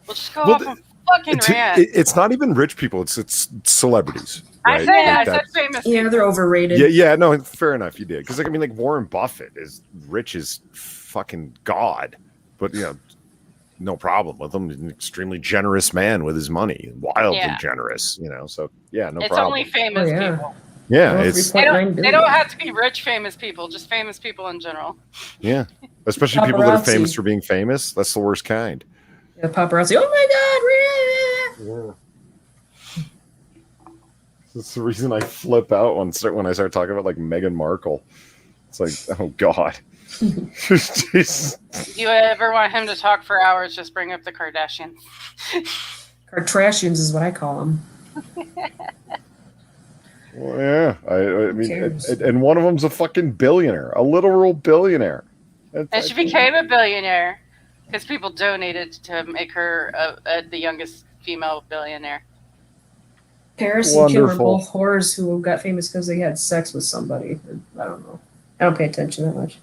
[SPEAKER 1] will just go off on fucking rants.
[SPEAKER 4] It's not even rich people. It's celebrities. Right?
[SPEAKER 1] I said famous people.
[SPEAKER 7] Yeah, they're overrated.
[SPEAKER 4] Yeah, no, fair enough. You did because like Warren Buffett is rich as fucking god, but no problem with him. He's an extremely generous man with his money, wildly generous. So no problem.
[SPEAKER 1] It's only famous people.
[SPEAKER 4] Yeah,
[SPEAKER 1] they don't have to be rich famous people, just famous people in general.
[SPEAKER 4] Yeah, especially people that are famous for being famous. That's the worst kind.
[SPEAKER 7] Yeah, paparazzi. Oh my god!
[SPEAKER 4] That's the reason I flip out when I start talking about like Meghan Markle. It's like, oh god. Jeez.
[SPEAKER 1] If you ever want him to talk for hours, just bring up the Kardashians.
[SPEAKER 7] Kardashians is what I call them.
[SPEAKER 4] Well, yeah, I mean,
[SPEAKER 7] cares?
[SPEAKER 4] and one of them's a fucking billionaire, a literal billionaire.
[SPEAKER 1] And she became a billionaire because people donated to make her the youngest female billionaire.
[SPEAKER 7] Paris and Kim are
[SPEAKER 4] Wonderful.
[SPEAKER 7] both whores who got famous because they had sex with somebody. I don't know. I don't pay attention that much.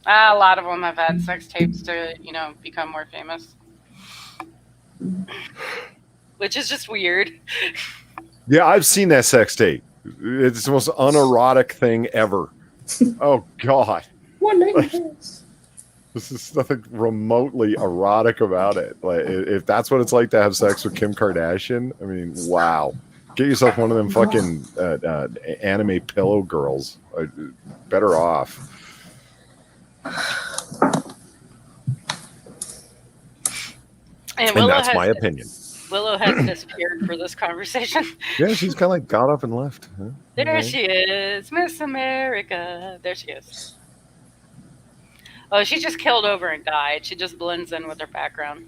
[SPEAKER 1] A lot of them have had sex tapes to, become more famous. Which is just weird.
[SPEAKER 4] Yeah, I've seen that sex tape. It's the most unerotic thing ever. Oh God,
[SPEAKER 7] One night in Paris.
[SPEAKER 4] this is nothing remotely erotic about it. Like, if that's what it's like to have sex with Kim Kardashian, I mean, wow. Get yourself one of them fucking anime pillow girls. Better off. And that's my opinion.
[SPEAKER 1] Willow has disappeared for this conversation.
[SPEAKER 4] Yeah, she's kind of like got up and left. Huh?
[SPEAKER 1] There she is, Miss America. There she is. Oh, she just killed over and died. She just blends in with her background.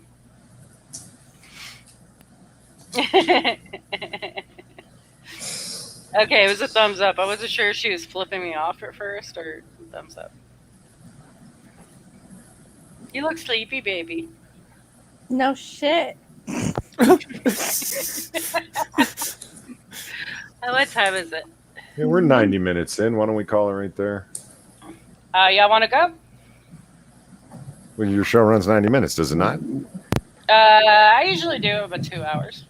[SPEAKER 1] Okay, it was a thumbs up. I wasn't sure if she was flipping me off at first or thumbs up. You look sleepy, baby.
[SPEAKER 3] No shit.
[SPEAKER 1] What time is it?
[SPEAKER 4] Yeah, we're 90 minutes in. Why don't we call it right there?
[SPEAKER 1] Y'all want to go?
[SPEAKER 4] Well, your show runs 90 minutes, does it not?
[SPEAKER 1] I usually do about 2 hours.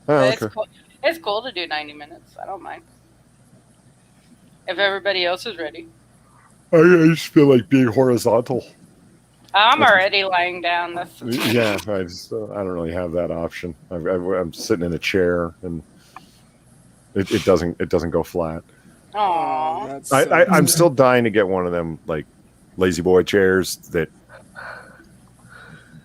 [SPEAKER 4] Oh,
[SPEAKER 1] But
[SPEAKER 4] okay.
[SPEAKER 1] it's cool to do 90 minutes. I don't mind. If everybody else is ready.
[SPEAKER 4] I just feel like being horizontal.
[SPEAKER 1] I'm already lying down.
[SPEAKER 4] Yeah, I don't really have that option. I'm sitting in a chair and it doesn't go flat.
[SPEAKER 1] Aww.
[SPEAKER 4] I'm still dying to get one of them like lazy boy chairs that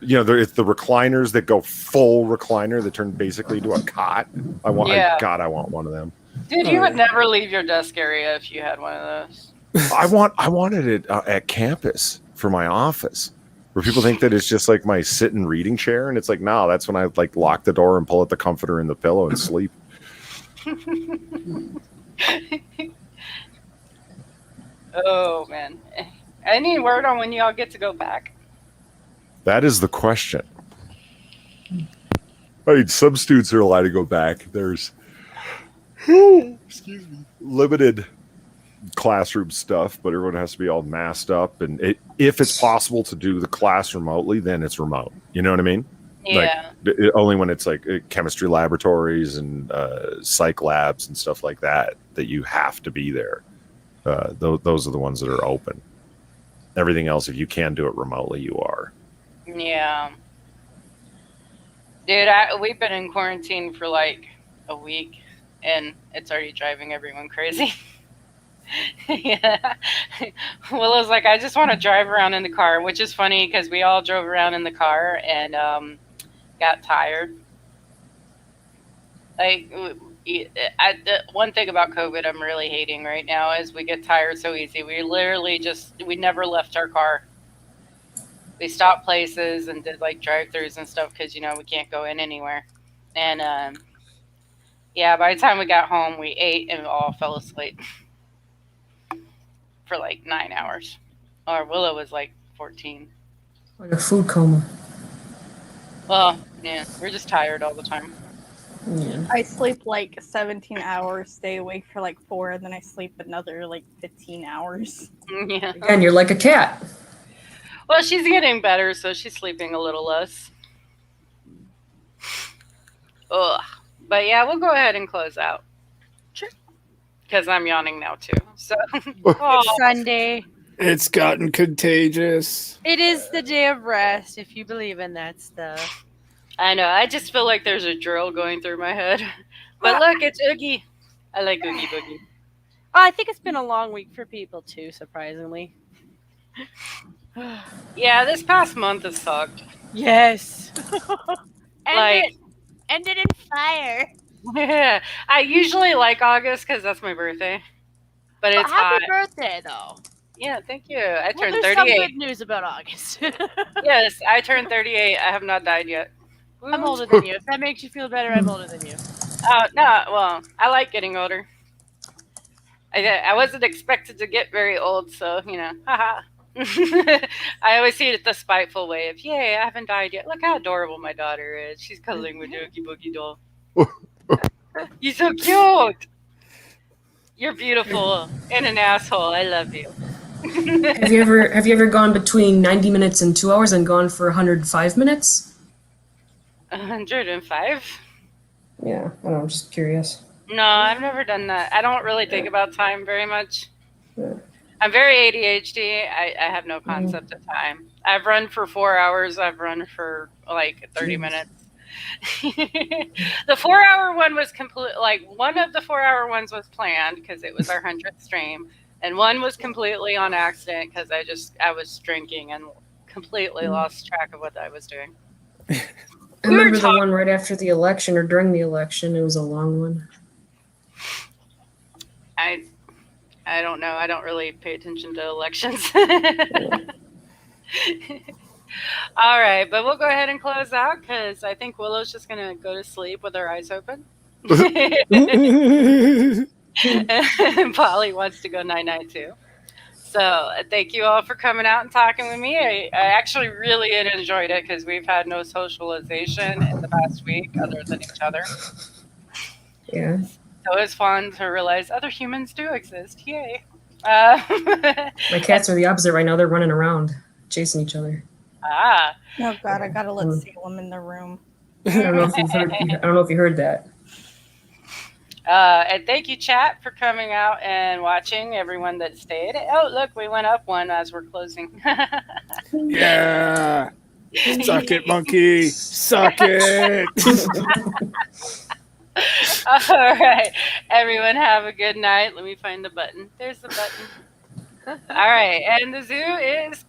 [SPEAKER 4] it's the recliners that go full recliner that turn basically to a cot. I want one of them.
[SPEAKER 1] Dude, you would never leave your desk area if you had one of those.
[SPEAKER 4] I wanted it at campus for my office, where people think that it's just like my sit and reading chair, and it's like, no, that's when I like lock the door and pull out the comforter and the pillow and sleep.
[SPEAKER 1] Oh man, any word on when y'all get to go back?
[SPEAKER 4] That is the question. I mean, some students are allowed to go back. There's limited classroom stuff, but everyone has to be all masked up. And if it's possible to do the class remotely, then it's remote. You know what I mean?
[SPEAKER 1] Yeah.
[SPEAKER 4] Like, only when it's like chemistry laboratories and psych labs and stuff like that you have to be there. Those are the ones that are open. Everything else, if you can do it remotely, you are.
[SPEAKER 1] Yeah. Dude, we've been in quarantine for like a week, and it's already driving everyone crazy. Yeah. Willow's like, I just want to drive around in the car, which is funny because we all drove around in the car and got tired. Like, one thing about COVID I'm really hating right now is we get tired so easy. We literally we never left our car. We stopped places and did like drive-thrus and stuff because, we can't go in anywhere. And by the time we got home, we ate and all fell asleep for like 9 hours. Or Willow was like 14.
[SPEAKER 7] Like a food coma.
[SPEAKER 1] Well, yeah, we're just tired all the time.
[SPEAKER 7] Yeah.
[SPEAKER 3] I sleep like 17 hours, stay awake for like 4, and then I sleep another like 15 hours.
[SPEAKER 1] Yeah.
[SPEAKER 7] Again, you're like a cat.
[SPEAKER 1] Well, she's getting better, so she's sleeping a little less. Ugh. But yeah, we'll go ahead and close out.
[SPEAKER 6] Sure.
[SPEAKER 1] Because I'm yawning now too. So
[SPEAKER 6] It's Sunday.
[SPEAKER 2] It's gotten contagious.
[SPEAKER 6] It is the day of rest, if you believe in that stuff.
[SPEAKER 1] I know. I just feel like there's a drill going through my head. But look, it's Oogie. I like Oogie Boogie.
[SPEAKER 6] I think it's been a long week for people too, surprisingly.
[SPEAKER 1] Yeah, this past month has sucked.
[SPEAKER 6] Yes.
[SPEAKER 3] Ended in fire.
[SPEAKER 1] Yeah, I usually like August because that's my birthday. But it's
[SPEAKER 6] happy
[SPEAKER 1] hot.
[SPEAKER 6] birthday, though.
[SPEAKER 1] Yeah, thank you. I
[SPEAKER 6] Well,
[SPEAKER 1] turned
[SPEAKER 6] there's some
[SPEAKER 1] 38.
[SPEAKER 6] good news about August.
[SPEAKER 1] Yes, I turned 38. I have not died yet.
[SPEAKER 6] I'm
[SPEAKER 1] Woo.
[SPEAKER 6] older than you. If that makes you feel better, I'm older than you.
[SPEAKER 1] No, well, I like getting older. I wasn't expected to get very old, so, haha. I always see it the spiteful way of, yay, I haven't died yet. Look how adorable my daughter is. She's cuddling with Oogie Boogie doll. You're so cute. You're beautiful and an asshole. I love you.
[SPEAKER 7] Have you ever gone between 90 minutes and 2 hours and gone for 105 minutes?
[SPEAKER 1] 105?
[SPEAKER 7] Yeah, I don't know, I'm just curious.
[SPEAKER 1] No, I've never done that. I don't really think about time very much.
[SPEAKER 7] Yeah.
[SPEAKER 1] I'm very ADHD. I have no concept of time. I've run for 4 hours. I've run for like 30 minutes. The 4-hour one was one of the 4-hour ones was planned because it was our 100th stream, and one was completely on accident because I was drinking and completely lost track of what I was doing.
[SPEAKER 7] I remember the one right after the election or during the election. It was a long one.
[SPEAKER 1] I don't know. I don't really pay attention to elections. All right, but we'll go ahead and close out because I think Willow's just going to go to sleep with her eyes open. And Polly wants to go night-night too. So thank you all for coming out and talking with me. I actually really enjoyed it because we've had no socialization in the past week other than each other.
[SPEAKER 7] Yeah.
[SPEAKER 1] So it's fun to realize other humans do exist. Yay.
[SPEAKER 7] My cats are the opposite right now. They're running around, chasing each other.
[SPEAKER 1] Ah.
[SPEAKER 3] Oh God, I gotta let Salem in the room.
[SPEAKER 7] I don't know if you heard that.
[SPEAKER 1] And thank you, chat, for coming out and watching. Everyone that stayed. Oh, look, we went up one as we're closing.
[SPEAKER 2] Yeah. Suck it, monkey. Suck it.
[SPEAKER 1] All right, everyone, have a good night. Let me find the button. There's the button. All right, and the zoo is